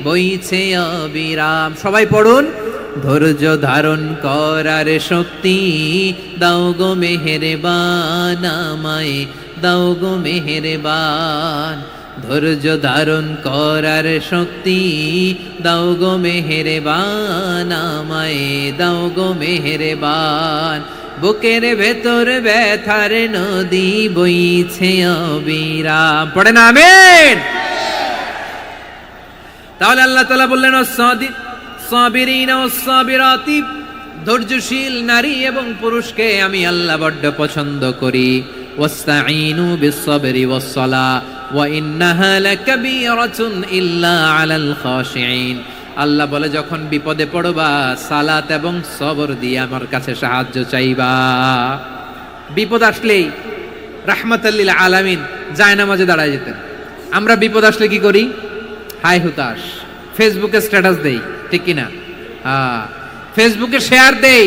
Speaker 1: বইছে অবিরাম। সবাই পড়ুন, ধৈর্য ধারণ করার শক্তি দাও গো মেহেরবান, আমায় দাও গো মেহেরবান। ধৈর্য ধারণ করার শক্তি দাও গো মেহেরবান, আমায় দাও গো মেহেরবান। বুকের ভেতর ব্যথার নদী বইছে অবিরাম, পড়েন আমিন। তাহলে আল্লাহ তাআলা বললেন সাবিরিনা ওয়াস-সাবিরাতি, ধৈর্যশীল নারী এবং পুরুষকে আমি আল্লাহ বড্ড পছন্দ করি। ওয়াস্তাঈনু বিস-সাবরি ওয়াস-সালাহ ওয়া ইন্নাহা লাকাবীরাতুন ইল্লা আলাল খাশিঈন। আল্লাহ বলে যখন বিপদে পড়বা সালাত এবং সবর দিয়ে আমার কাছে সাহায্য চাইবা। বিপদ আসলেই রাহমাতাল লিল আলামিন জায়নামাজে দাঁড়ায় যেতেন। আমরা বিপদ আসলে কি করি? হাই হুতাশ, ফেসবুকে স্ট্যাটাস দেই, ঠিক কিনা? হ্যাঁ, ফেসবুকে শেয়ার দেই।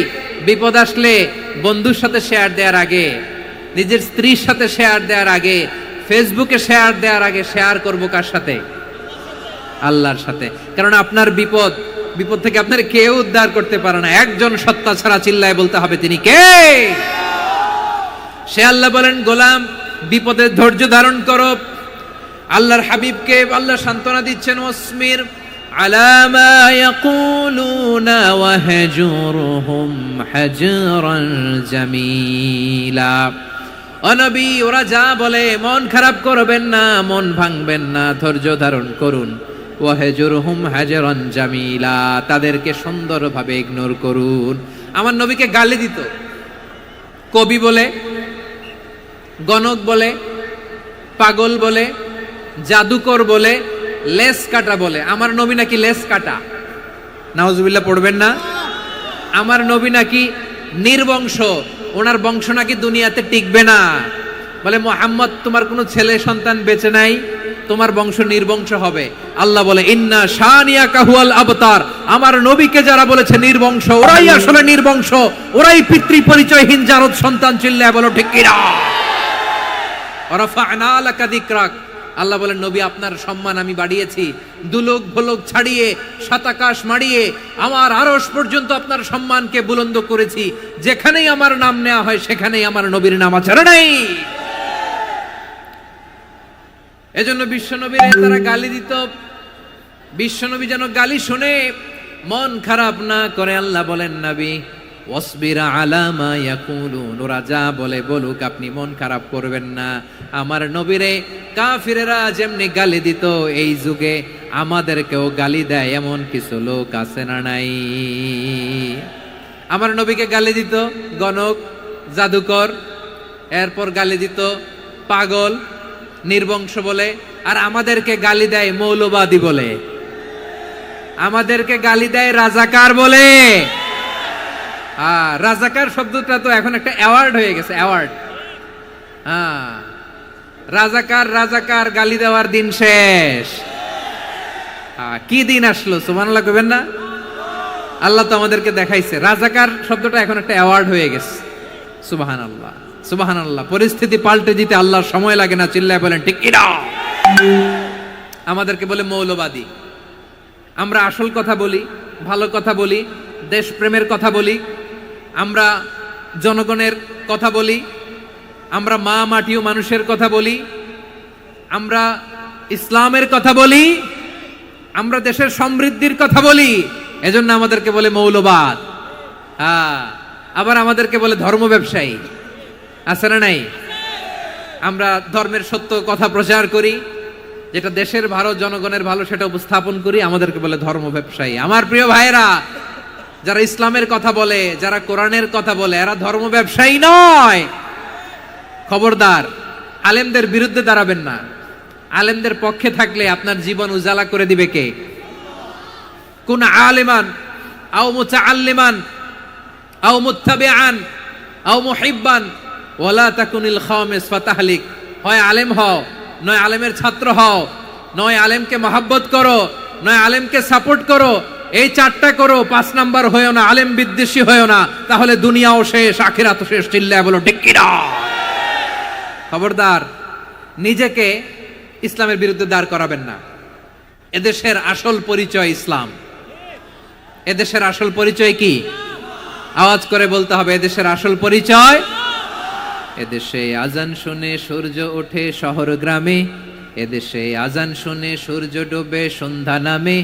Speaker 1: বিপদ আসলে বন্ধুর সাথে শেয়ার দেওয়ার আগে, নিজের স্ত্রীর সাথে শেয়ার দেওয়ার আগে, ফেসবুকে শেয়ার দেওয়ার আগে শেয়ার করব কার সাথে? আল্লাহর সাথে। কারণ আপনার বিপদ থেকে আপনার কেউ উদ্ধার করতে পারে না, একজন সত্তা ছাড়া। চিল্লায় বলতে হবে তিনি কে? সে আল্লাহ। বলেন গোলাম বিপদে ধৈর্য ধারণ করো। আল্লাহর হাবিবকে আল্লাহ সান্ত্বনা দিচ্ছেন, ওয়াসমির আলা মা ইয়াকুলুনা ওয়াহজুরহুম হাজরান জামিলা। ও নবী, ওরা যা বলে মন খারাপ করবেন না, মন ভাঙবেন না, ধৈর্য ধারণ করুন। ওয়াহজুরহুম হাজরান জামিলা, তাদেরকে সুন্দরভাবে ইগনোর করুন। আমার নবীকে গালি দিত, কবি বলে, গণক বলে, পাগল বলে, জাদুকর বলে, লেস কাটা বলে। আমার নবী নাকি লেস কাটা, নাউজুবিল্লাহ পড়বেন না। আমার নবী নাকি নির্বংশ, ওনার বংশ নাকি দুনিয়াতে টিকবে না। বলে মুহাম্মদ তোমার কোনো ছেলে সন্তান বেঁচে নাই, তোমার বংশ নির্বংশ হবে। আল্লাহ বলে ইন্না শানিয়াকা হুয়াল আবতার, আমার নবীকে যারা বলেছে নির্বংশ, ওরাই আসলে নির্বংশ, ওরাই পিতৃ পরিচয়হীন জারদ সন্তান। চিল্লায় বলো ঠিক কিনা। ওয়ারাফা'না লাকা যিকরাক, আল্লাহ বলেন নবী আপনার সম্মান আমি বাড়িয়েছি, দুলোক ভোলক ছাড়িয়ে সাতাকাশ মাড়িয়ে আমার আরশ পর্যন্ত আপনার সম্মানকে বুলন্দ করেছি। যেখানেই আমার নাম নেওয়া হয় সেখানেই আমার নবীর নাম আছে না নাই? এজন্য বিশ্বনবীরে তারা গালি দিত। বিশ্বনবী যেন গালি শুনে মন খারাপ না করে আল্লাহ বলেন নবী ওয়াসবির আলা মা ইয়াকুলুন, ওরা যা বলে বলুক, আপনি মন খারাপ করবেন না। আমার নবীরে কাফিরেরা যেমনি গালি দিত, এই যুগে আমাদেরকেও গালি দেয় এমন কিছু লোক আছে না নাই? আমার নবীকে গালি দিত গণক, জাদুকর, এরপর গালি দিত পাগল, নির্বংশ বলে। আর আমাদেরকে গালি দেয় মৌলবাদী বলে, আমাদেরকে গালি দেয় রাজাকার বলে। রাজাকার শব্দটা তো এখন একটা অ্যাওয়ার্ড হয়ে গেছে, অ্যাওয়ার্ড। রাজাকার রাজাকার গালি দেওয়ার দিন শেষ। কি দিন আসলো, সুবহানাল্লাহ কইবেন না? আল্লাহ তো আমাদেরকে দেখাইছে রাজাকার শব্দটা এখন একটা অ্যাওয়ার্ড হয়ে গেছে। সুবহানাল্লাহ সুবহানাল্লাহ। পরিস্থিতি পাল্টে দিতে আল্লাহর সময় লাগে না। চিল্লায় বলেন ঠিক কিনা। আমাদেরকে বলে মৌলবাদী। আমরা আসল কথা বলি, ভালো কথা বলি, দেশপ্রেমের কথা বলি, আমরা জনগণের কথা বলি, আমরা মা মাটি ও মানুষের কথা বলি, আমরা ইসলামের কথা বলি, আমরা দেশের সমৃদ্ধির কথা বলি। এজন্য আমাদেরকে বলে মৌলবাদ। আবার আমাদেরকে বলে ধর্ম ব্যবসায়ী। আছে না নাই? আমরা ধর্মের সত্য কথা প্রচার করি, যেটা দেশের ভালো জনগণের ভালো সেটা উপস্থাপন করি, আমাদেরকে বলে ধর্ম ব্যবসায়ী। আমার প্রিয় ভাইরা, যারা ইসলামের কথা বলে, যারা কোরআনের কথা বলে, এরা ধর্ম ব্যবসায়ী নয়। খবরদার, আলেমদের বিরুদ্ধে দাঁড়াবেন না। আলেমদের পক্ষে থাকলে আপনার জীবন উজালা করে দিবে কে? কুন আলিমান আও মুতাআল্লিমান আও মুত্তাবিআন আও মুহিব্বান ওয়ালা তাকুনিল খামিস ফাতাহলিক। হয় আলেম হও, নয় আলেমের ছাত্র হও, নয় আলেমকে মহব্বত করো, নয় আলেমকে সাপোর্ট করো। এই চারটা করো, 5 নাম্বার হয়েও না, আলেম বিদ্বেষী হয়েও না, তাহলে দুনিয়াও শেষ, আখিরাতও শেষ। চিল্লায় বলো ঠিক কিনা। খবরদার, নিজেকে ইসলামের বিরুদ্ধে দাঁড় করাবেন না। এদেশের আসল পরিচয় ইসলাম। এদেশের আসল পরিচয় কি? আওয়াজ করে বলতে হবে, এদেশের আসল পরিচয়। এদেশে আজান শুনে সূর্য ওঠে শহর গ্রামে, এদেশে আজান শুনে সূর্য ডোবে সন্ধ্যা নামে,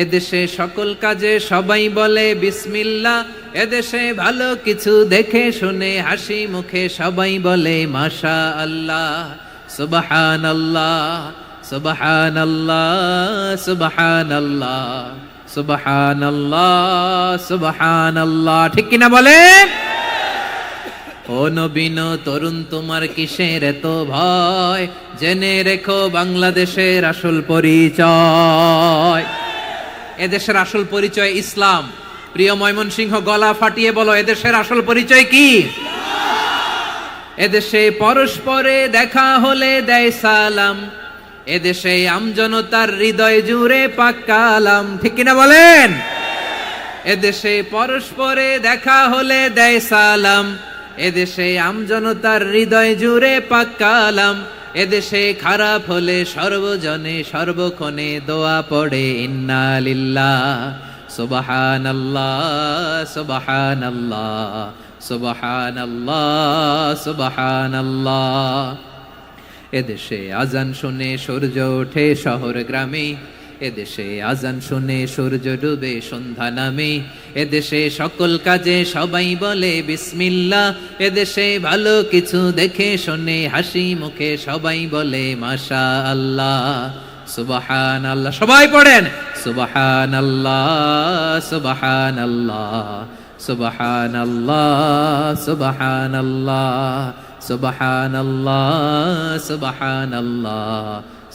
Speaker 1: এদেশে সকল কাজে সবাই বলে বিসমিল্লাহ, এদেশে ভালো কিছু দেখে শুনে হাসি মুখে সবাই বলে মাশা আল্লাহ। সুবহানাল্লাহ সুবহানাল্লাহ সুবহানাল্লাহ সুবহানাল্লাহ সুবহানাল্লাহ। ঠিক কিনা বলেন? ও নবীন তরুণ, তোমার কিসের এত ভয়? জেনে রেখো বাংলাদেশের আসল পরিচয়। এদেশের আসল পরিচয় ইসলাম। প্রিয় ময়মনসিংহ, গলা ফাটিয়ে বলো, এদেশের আসল পরিচয় কি? এদেশে পরস্পরে দেখা হলে দেয় সালাম, এদেশে আমজনতার হৃদয় জুড়ে পাক কালাম। ঠিক কিনা বলেন? এদেশে পরস্পরে দেখা হলে দেয় সালাম, এদেশে আমজনতার হৃদয় জুড়ে পাক কালাম, এদেশে খারাপ হলে সর্বজনে সর্বক্ষণে দোয়া পড়ে ইন্না লিল্লাহ সুবহানাল্লাহ সুবহানাল্লাহ সুবহানাল্লাহ সুবহানাল্লাহ। এদেশে আজান শুনে সূর্য ওঠে শহর গ্রামে, এদেশে আজান শুনে সূর্য ডুবে সন্ধ্যা নামে, এদেশে সকল কাজে সবাই বলে বিসমিল্লাহ, এদেশে ভালো কিছু দেখে শুনে হাসি মুখে সবাই বলে মাশা আল্লাহ। সুবহানাল্লাহ। সবাই পড়েন সুবহানাল্লাহ সুবহানাল্লাহ সুবহানাল্লাহ সুবহানাল্লাহ সুবহানাল্লাহ সুবহানাল্লাহ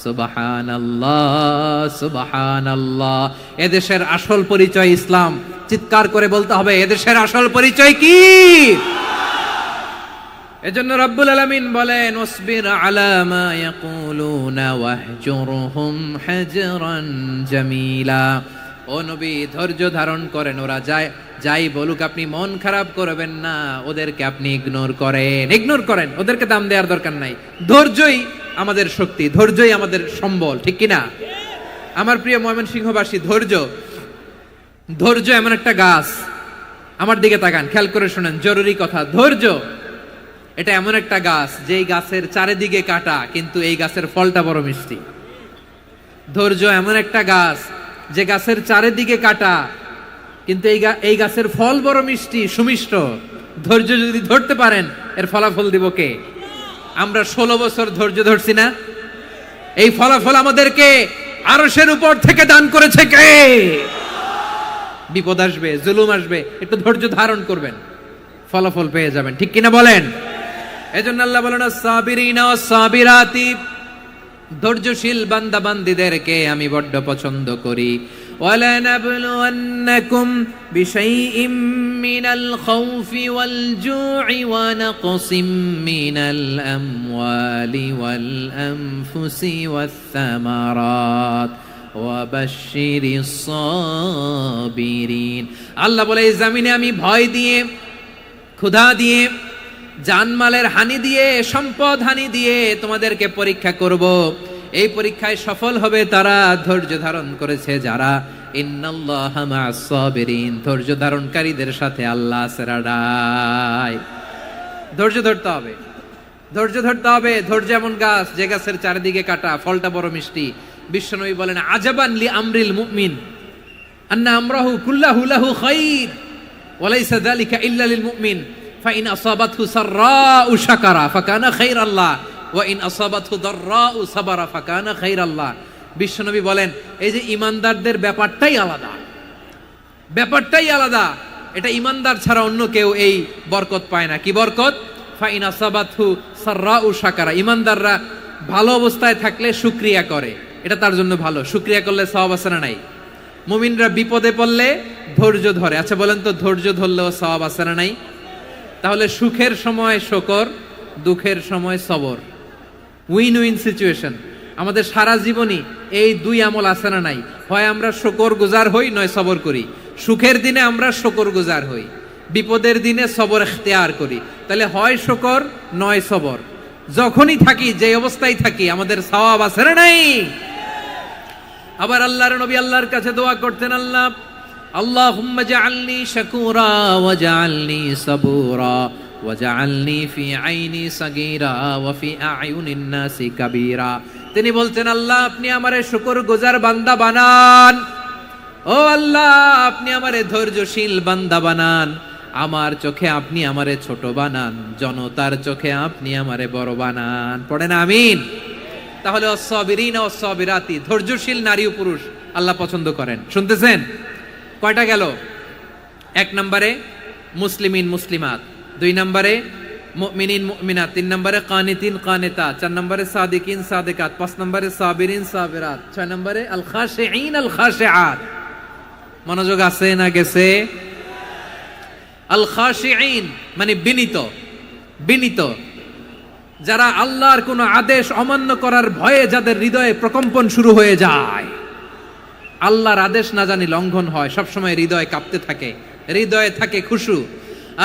Speaker 1: সুবহানাল্লাহ সুবহানাল্লাহ। এদেশের আসল পরিচয় ইসলাম। চিৎকার করে বলতে হবে, এদেশের আসল পরিচয় কি? এজন্য রব্বুল আলামিন বলেন ওয়াসবির আলা মা ইয়াকুলুনা ওয়াহজুরহুম হাজরান জামিলা। ও নবী, ধৈর্য ধারণ করেন, ওরা যাই বলুক আপনি মন খারাপ করবেন না, ওদেরকে আপনি ইগনোর করেন, ওদেরকে দাম দেওয়ার দরকার নাই। ধৈর্যই আমাদের শক্তি, ধৈর্যই আমাদের সম্বল, ঠিক কিনা? আমার প্রিয় ময়মনসিংহবাসী, ধৈর্য এমন একটা গাছ, আমার দিকে তাকান, খেয়াল করে শুনেন, জরুরি কথা। ধৈর্য এটা এমন একটা গাছ যেই গাছের চারিদিকে কাটা, কিন্তু এই গাছের ফলটা বড় মিষ্টি। ধৈর্য এমন একটা গাছ যে গাছের চারিদিকে কাটা, কিন্তু এই গাছের ফল বড় মিষ্টি, সুমিষ্ট। ধৈর্য যদি ধরতে পারেন, এর ফলাফল দিব কে? আমরা 16 বছর ধৈর্য ধরছি না? এই ফলাফল আমাদেরকে আরশের উপর থেকে দান করেছে কে? বিপদ আসবে, জুলুম আসবে, একটু ধৈর্য ধারণ করবেন, ফলাফল পেয়ে যাবেন, ঠিক কিনা বলেন? এজন্য আল্লাহ বলেন আস-সাবিরিনা ওয়াস-সাবিরাতি, ধৈর্যশীল বান্দা বান্দীদেরকে আমি বড্ড পছন্দ করি। ওয়ালা নাবলুওয়ান্নাকুম বিশাইইম মিনাল খাউফি ওয়াল জু'i ওয়া নাকসিম মিনাল আমওয়ালি ওয়াল আনফুসি ওয়াস সামারাত ওয়া বাশশিরিস সাবিরিন। আল্লাহ বলে এই জমিনে আমি ভয় দিয়ে, ক্ষুধা দিয়ে, জানমালের হানি দিয়ে, সম্পদ হানি দিয়ে তোমাদেরকে পরীক্ষা করব। এই পরীক্ষায় সফল হবে তারা, ধৈর্য ধারণ করেছে যারা। ইন্নাল্লাহা মা'আস সাবিরিন, ধৈর্য ধারণকারীদের সাথে আল্লাহ আছে রাডাই। ধৈর্য ধরতে হবে, ধৈর্য এমন গাছ যে গাছের চারিদিকে কাটা, ফলটা বড় মিষ্টি। বিশ্বনবী বলেন আজাবান লি আমরিল মুমিন আন্না আমরাহু কুল্লাহু লাহু খাইর ওয়া লাইসা যালিকা ইল্লা লিল মুমিন ফাইন আসাবাতহু সাররাউ শাকারা ফাকানা খাইরাল্লাহ ওয়া ইন আসাবাতহু দাররাউ সাবারা ফাকানা খাইরাল্লাহ। বিশ্বনবী বলেন এই যে ইমানদারদের ব্যাপারটাই আলাদা, এটা ইমানদার ছাড়া অন্য কেউ এই বরকত পায় না। কি বরকত? ফাইন আসাবাতহু সাররাউ শাকারা, ইমানদাররা ভালো অবস্থায় থাকলে শুকরিয়া করে, এটা তার জন্য ভালো। শুকরিয়া করলে সওয়াব আছে না নাই? মুমিনরা বিপদে পড়লে ধৈর্য ধরে। আচ্ছা বলেন তো, ধৈর্য ধরলেও সওয়াব আছে না নাই? তাহলে সুখের সময় শুকর, দুঃখের সময় সবর, উইন উইন সিচুয়েশন। আমাদের সারা জীবনই এই দুই আমল আছে না নাই? হয় আমরা শুকর গুজার হই, নয় সবর করি। সুখের দিনে আমরা শুকর গুজার হই, বিপদের দিনে সবর ইখতিয়ার করি। তাহলে হয় শুকর নয় সবর। যখনই থাকি, যে অবস্থায় থাকি, আমাদের সওয়াব আছে না নাই? আবার আল্লাহর নবী আল্লাহর কাছে দোয়া করতেন, আল্লাহুম্মা জাআলনি শাকুরা ওয়া জাআলনি সাবুরা ওয়া জাআলনি ফি আইনি সাগীরা ওয়া ফি আ'য়ুনিন নাসি কাবীরা। তিনি বলতেন, আল্লাহ আপনি আমারে শুকরগুজার বান্দা বানান, ও আল্লাহ আপনি আমারে ধৈর্যশীল বান্দা বানান, আমার চোখে আপনি আমারে ছোট বানান, জনতার চোখে আপনি আমারে বড় বানান। পড়েন আমিন। তাহলে আস-সাবিরিনা ওয়াস-সাবিরাতি, ধৈর্যশীল নারী ও পুরুষ আল্লাহ পছন্দ করেন। শুনতেছেন? কয়টা গেল? 1 নম্বরে মুসলিমিন মুসলিমাত, 2 নম্বরে মুমিনিন মুমিনাত, 3 নম্বরে কানিতিন কানিতাত, 4 নম্বরে সাদিকিন সাদিকাত, 5 নম্বরে সাবিরিন সাবিরাত, 6 নম্বরে আল খাশিঈন আল খাশিআত। মনোযোগ আছে না গেছে? আল খাশিঈন মানে বিনীত, যারা আল্লাহর কোন আদেশ অমান্য করার ভয়ে যাদের হৃদয়ে প্রকম্পন শুরু হয়ে যায়, আল্লাহর আদেশ না জানি লঙ্ঘন হয়, সবসময় হৃদয় কাঁপতে থাকে, হৃদয়ে থাকে খুশু।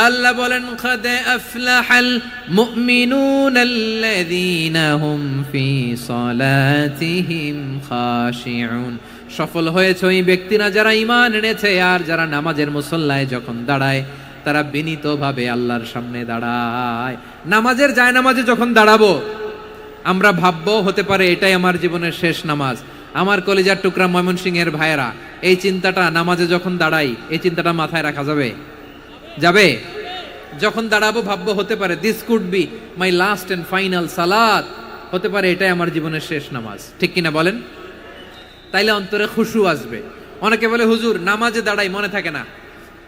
Speaker 1: আল্লাহ বলেন কাদ আফলাহাল মুমিনুনাল্লাযীনা হুম ফি সালাতিহিম খাশিউন। সফল হয়েছে ওই ব্যক্তিরা যারা ঈমান এনেছে আর যারা নামাজের মুসল্লায় যখন দাঁড়ায় তারা বিনীতভাবে আল্লাহর সামনে দাঁড়ায়। নামাজের জায়নামাজে যখন দাঁড়াবো আমরা ভাববো হতে পারে এটাই আমার জীবনের শেষ নামাজ। আমার কলিজার টুকরা ময়মনসিংহের ভাইয়েরা, এই চিন্তাটা নামাজে যখন দাঁড়াই, এই চিন্তাটা মাথায় রাখা যাবে? যখন দাঁড়াবো ভাববো হতে পারে this could be my last and final সালাত, হতে পারে এটাই আমার জীবনের শেষ নামাজ, ঠিক কিনা বলেন? তাইলে অন্তরে খুশু আসবে। অনেকে বলে হুজুর নামাজে দাঁড়াই মনে থাকে না,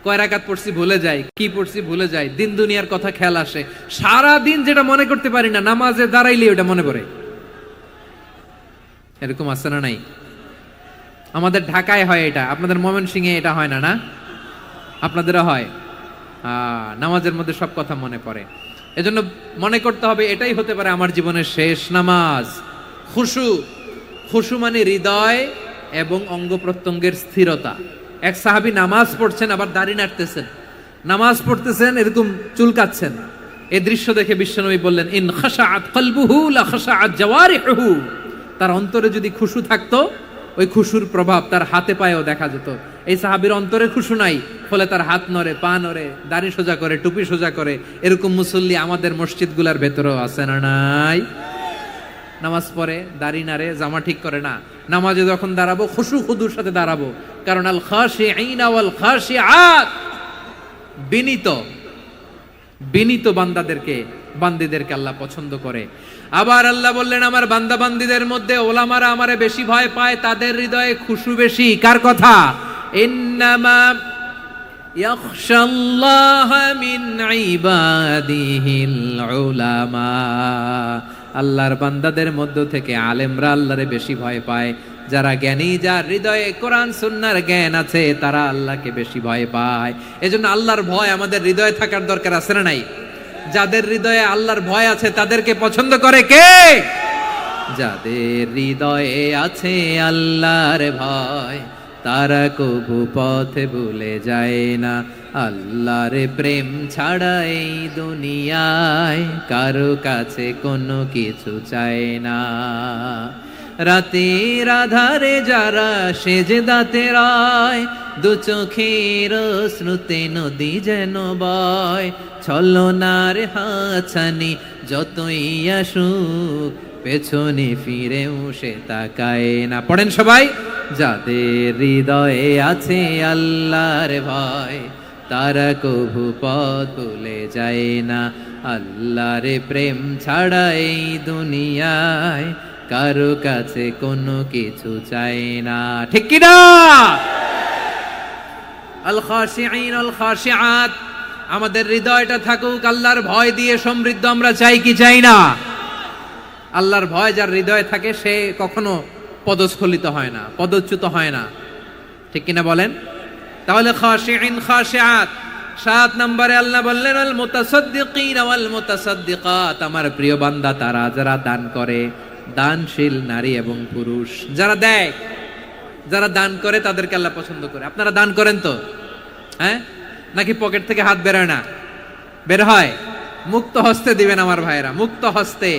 Speaker 1: কয় রাকাত পড়ছি ভুলে যাই, কি পড়ছি ভুলে যাই, দিন দুনিয়ার কথা খেয়াল আসে, সারা দিন যেটা মনে করতে পারি না নামাজে দাঁড়াইলে ওটা মনে পড়ে। এরকম আছে না নাই? আমাদের ঢাকায় হয় এটা, আপনাদের ময়মনসিংহে এটা হয় না? না আপনাদেরও হয়? নামাজের মধ্যে সব কথা মনে পড়ে। এজন্য মনে করতে হবে এটাই হতে পারে আমার জীবনের শেষ নামাজ। খুশু, খুশু মানে হৃদয় এবং অঙ্গ প্রত্যঙ্গের স্থিরতা। এক সাহাবী নামাজ পড়ছেন আবার দাড়ি নাড়তেছেন, নামাজ পড়তেছেন এরকম চুলকাচ্ছেন। এই দৃশ্য দেখে বিশ্বনবী বললেন, ইন খাশাআত কলবুহু লা খাশাআত জাওয়ারিহুহু। তার অন্তরে যদি খুশু থাকতো, ওই খুশুর প্রভাব তার হাতে পায়েও দেখা যেত। এই সাহাবীর অন্তরে খুশু নাই, ফলে তার হাত নড়ে, পা নড়ে, দাড়ি সোজা করে, টুপি সোজা করে। এরকম মুসল্লি আমাদের মসজিদগুলোর ভেতরেও আছে না নাই? নামাজ পড়ে, দাড়ি নাড়ে, জামা ঠিক করে না। নামাজে যখন দাঁড়াবো খুশু খুদুর সাথে দাঁড়াবো, কারণ আল খাশিঈনা ওয়াল খাশিআত, বিনীত বিনীত বান্দিদেরকে আল্লাহ পছন্দ করে। আবার আল্লাহ বললেন, আমার বান্দা বান্দিদের মধ্যে ওলামারা আমারে বেশি ভয় পায়, তাদের হৃদয়ে খুশু বেশি। কার কথা? ইন্নামা ইয়াখশাল্লাহ মিন ইবাদিহিল উলামা। আল্লাহর বান্দাদের মধ্য থেকে আলেমরা আল্লাহরে বেশি ভয় পায়। যারা জ্ঞানী, যার হৃদয়ে কোরআন সুন্নাহর জ্ঞান আছে, তারা আল্লাহকে বেশি ভয় পায়। এজন্য আল্লাহর ভয় আমাদের হৃদয়ে থাকার দরকার আছে না নাই? যাদের হৃদয়ে আল্লাহর ভয় আছে তাদেরকে পছন্দ করে কে? যাদের হৃদয়ে আছে আল্লাহর ভয়, তারা কবু পথে ভুলে যায় না। আল্লাহর প্রেম ছাড়া এই দুনিয়ায় কারো কাছে কোনো কিছু চায় না। রাতের আধারে যারা সেজদাতে রয়, দু চোখের শ্রুতে নদী যেন বয়। ছলনার হাছানি যতই আসুক, পেছনে ফিরেও সে তাকায় না। পড়েন সবাই। যাদের হৃদয়ে আছে আল্লাহর ভয়, তারা কভু পথ ভুলে যায় না। আল্লাহর প্রেম ছাড়া এই দুনিয়ায় কারো কাছে কোনো কিছু চাই না। ঠিক কি না? আল খাশিঈন আল খাশিআত, আমাদের হৃদয়টা থাকুক আল্লাহর ভয় দিয়ে সমৃদ্ধ। আমরা চাই কি চাই না? আল্লাহর ভয় যার হৃদয়ে থাকে সে কখনো পদস্খলিত হয় না, পদচ্যুত হয় না। ঠিক কিনা বলেন? তাহলে খাশিঈন খাশিআত। 7 নম্বরে আল্লাহ বললেন, আল মুতাসাদ্দিকিন ওয়াল মুতাসাদ্দিকাত, আমার প্রিয় বান্দা তারা যারা দান করে, দানশীল নারী এবং পুরুষ। যারা দেয়, যারা দান করে তাদেরকে আল্লাহ পছন্দ করে। আপনারা দান করেন তো? হ্যাঁ, নাকি পকেট থেকে হাত বেরোয় না? বের হয়। মুক্ত হস্তে দিবেন আমার ভাইরা, মুক্ত হস্তে।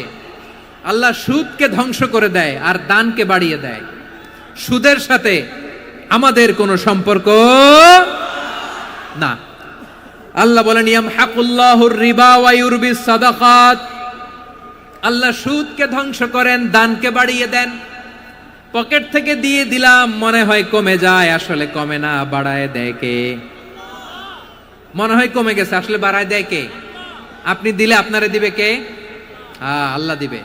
Speaker 1: আল্লাহ সুদকে ধ্বংস করে দেয় আর দানকে বাড়িয়ে দেয়। সুদের সাথে আমাদের কোনো সম্পর্ক না। আল্লাহ বলেন, ইয়ামহাকুল্লাহুর রিবা ওয়া ইউরবিস সাদাকাত। আল্লাহ সুদকে ধ্বংস করেন, দানকে বাড়িয়ে দেন। পকেট থেকে দিয়ে দিলাম, মনে হয় কমে যায়, আসলে কমে না, বাড়ায় দেয় কে? মনে হয় কমে গেছে, আসলে বাড়ায় দেয় কে? আপনি দিলে আপনারে দিবে কে? আল্লাহ দিবে।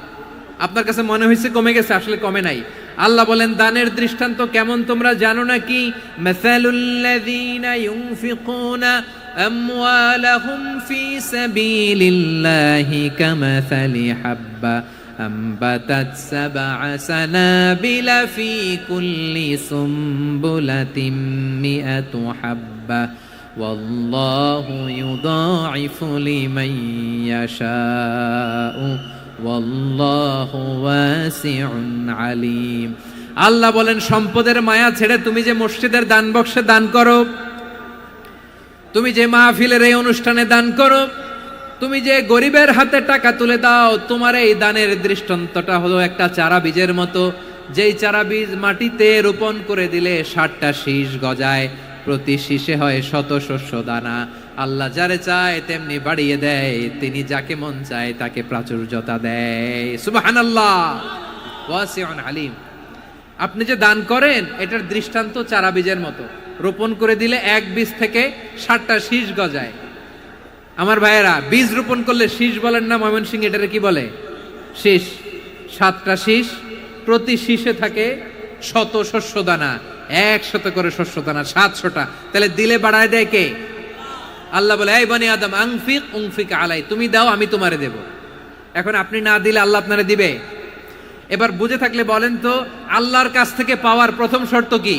Speaker 1: আপনার কাছে মনে হয়েছে কমে গেছে, আসলে কমে নাই। আল্লাহ বলেন, দানের দৃষ্টান্ত কেমন তোমরা জানো নাকি? মাসালুল্লাযীনা ইউনফিকুনা আমওয়ালাহুম ফি সাবিলিল্লাহি কামাসালি হাব্বা আম্বাতাত সাবআ সানাবিলা ফি কুল্লি সুমবুলাতিন মিআতু হাব্বা ওয়াল্লাহু ইউদাঈফু লিমান ইয়াশাউ ওয়াল্লাহু ওয়াসিউন আলীম। আল্লাহ বলেন, সম্পদের মায়া ছেড়ে তুমি যে মসজিদের দান বক্সে দান করো, তুমি যে মাহফিলের এই অনুষ্ঠানে দান করো, তুমি যে গরিবের হাতে টাকা তুলে দাও, তোমার এই দানের দৃষ্টান্তটা হলো একটা চারা বীজের মতো। যেই চারা বীজ মাটিতে রোপণ করে দিলে 60টা শীষ গজায়, প্রতি শীষে হয় 100 শস্য দানা। আল্লাহ যারে চায় তেমনি বাড়িয়ে দেয়, তিনি যাকে মন চায় তাকে প্রাচুর্যতা দেয়। সুবহানাল্লাহ, ওয়াসিউন আলীম। আপনি যে দান করেন এটার দৃষ্টান্ত চারা বীজের মতো, রোপণ করে দিলে এক বীজ থেকে 60টা শীষ গজায়। আমার ভাইয়েরা, বীজ রোপণ করলে শীষ বলেন না ময়মনসিংহ, এটারে কি বলে? শীষ। 7টা শীষ, প্রতি শীষে থাকে 100 শস্য দানা, 100 করে শস্য দানা, 700টা। তাহলে দিলে বাড়ায় দেয় কে? আল্লাহ বলে, এই বনি আদম আনফিক উনফিক আলাই, তুমি দাও আমি তোমারে দেব। এখন আপনি না দিলে আল্লাহ আপনারে দিবে? এবার বুঝে থাকলে বলেন তো, আল্লাহর কাছ থেকে পাওয়ার প্রথম শর্ত কি?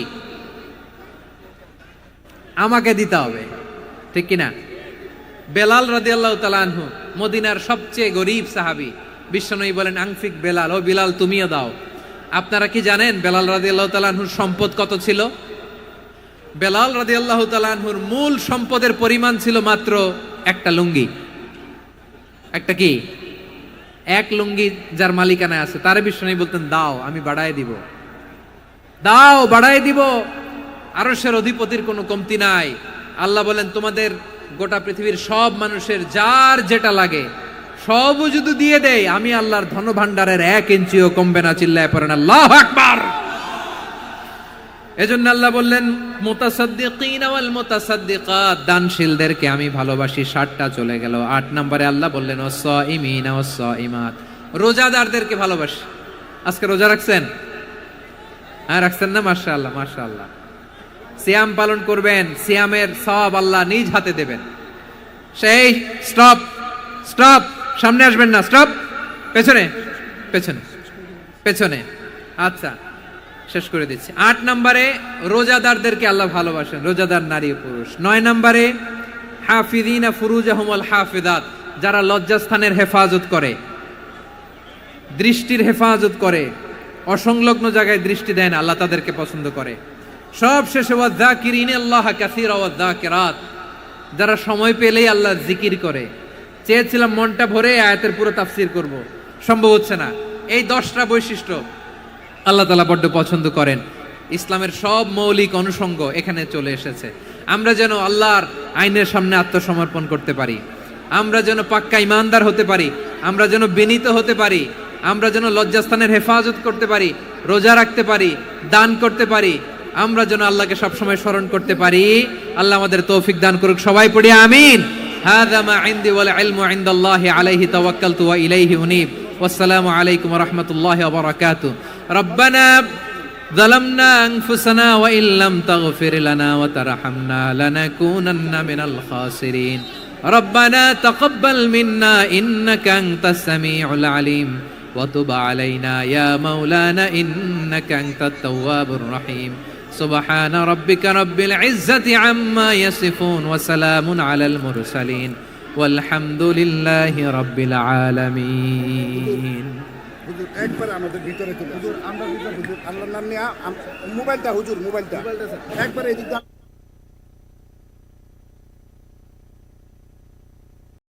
Speaker 1: আমাকে দিতে হবে। ঠিক কিনা? বেলাল রাদিয়াল্লাহু তাআলা আনহু মদিনার সবচেয়ে গরীব সাহাবী, বিশ্বনবী বলেন আনফিক বেলাল, ও বিলাল তুমিও দাও। আপনারা কি জানেন বেলাল রাদিয়াল্লাহু তাআলা আনহুর সম্পদ কত ছিল? বেলাল রাদিয়াল্লাহু তাআলা আনহুর মূল সম্পদের পরিমাণ ছিল মাত্র একটা লুঙ্গি। একটা কি? এক লুঙ্গি যার মালিকানায় আছে তারে বিশ্বনবী বলতেন দাও, আমি বাড়ায় দিব, দাও বাড়ায় দিব। আরশের অধিপতির কোনো কমতি নাই। আল্লাহ বলেন তোমাদের গোটা পৃথিবীর সব মানুষের যার যেটা লাগে সবও যদি দিয়ে দেয়, আমি আল্লাহর ধন ভাণ্ডারের 1 ইঞ্চিও কমবে না। চিল্লায় পড়েন আল্লাহু আকবার। এজন্য আল্লাহ বললেন মুতাসাদ্দিকিন ওয়াল মুতাসাদ্দিকাত, দানশীলদেরকে আমি ভালোবাসি। 60টা চলে গেল। 8 নম্বরে আল্লাহ বললেন ওয়াস-সাইমিন ওয়াস-সাইমাত, রোজাদারদেরকে ভালোবাসি। আজকে রোজা রাখছেন? হ্যাঁ রাখছেন না? মাশাআল্লাহ মাশাআল্লাহ। সিয়াম পালন করবেন, সিয়ামের সওয়াব আল্লাহ নিজ হাতে দেবেন। সেই স্টপ স্টপ, সামনে আসবেন না, স্টপ, পেছনে পেছনে পেছনে। আচ্ছা শেষ করে দিচ্ছি। 8 নম্বরে রোজাদারদেরকে আল্লাহ ভালোবাসেন, রোজাদার নারী ও পুরুষ। 9 নম্বরে হাফিজিনা ফুরুজাহুম ওয়াল হাফিজাত, যারা লজ্জাস্থানের হেফাজত করে, দৃষ্টির হেফাজত করে, অসংলগ্ন জায়গায় দৃষ্টি দেন, আল্লাহ তাদেরকে পছন্দ করে। সব শেষে ওয়াযাকিরিনা আল্লাহ কাসীরা ওয়াযাকিরাত, যারা সময় পেলেই আল্লাহর জিকির করে। চেয়েছিলাম মনটা ভরে আয়াতের পুরো তাফসীর করব, সম্ভব হচ্ছে না। এই 10টা বৈশিষ্ট্য আল্লাহ তাআলা বড্ড পছন্দ করেন। ইসলামের সব মৌলিক অনুষঙ্গ এখানে চলে এসেছে। আমরা যেন আল্লাহর আইনের সামনে আত্মসমর্পণ করতে পারি, আমরা যেন পাক্কা ইমানদার হতে পারি, আমরা যেন বিনীত হতে পারি, আমরা যেন লজ্জাস্থানের হেফাজত করতে পারি, রোজা রাখতে পারি, দান করতে পারি, আমরা যেন আল্লাহকে সবসময় স্মরণ করতে পারি। আল্লাহ আমাদের তৌফিক দান করুক। সবাই পড়ি আমিন। হাযা মা ইনদি ওয়াল ইলমু ইনদাল্লাহি আলাইহি তাওয়াক্কালতু ওয়া ইলাইহি উনীব। ওয়াসসালামু আলাইকুম ওয়া রাহমাতুল্লাহি ওয়া বারাকাতুহু। রব্বানা যালামনা আনফুসানা ওয়া ইল্লাম তাগফির লানা ওয়া তারহামনা লানাকুনান্না মিনাল খাসিরিন। রব্বানা তাকাব্বাল মিন্না ইন্নাকা আনতাস সামিউল আলিম ওয়া তুব আলাইনা ইয়া মাওলানা ইন্নাকা আনতাত তাওয়াবুর রহিম। সুবহান রাব্বিকা রাব্বিল ইজ্জাতি আম্মা ইয়াসিফুন ওয়া সালামুন আলাল মুরসালিন ওয়ালহামদুলিল্লাহি রাব্বিল আলামিন।
Speaker 2: হুজুর একবার আমাদের ভিতরে চলে হুজুর, আমরা ভিতরে হুজুর আল্লাহর নাম নিয়ে মোবাইলটা হুজুর মোবাইলটা একবার এদিক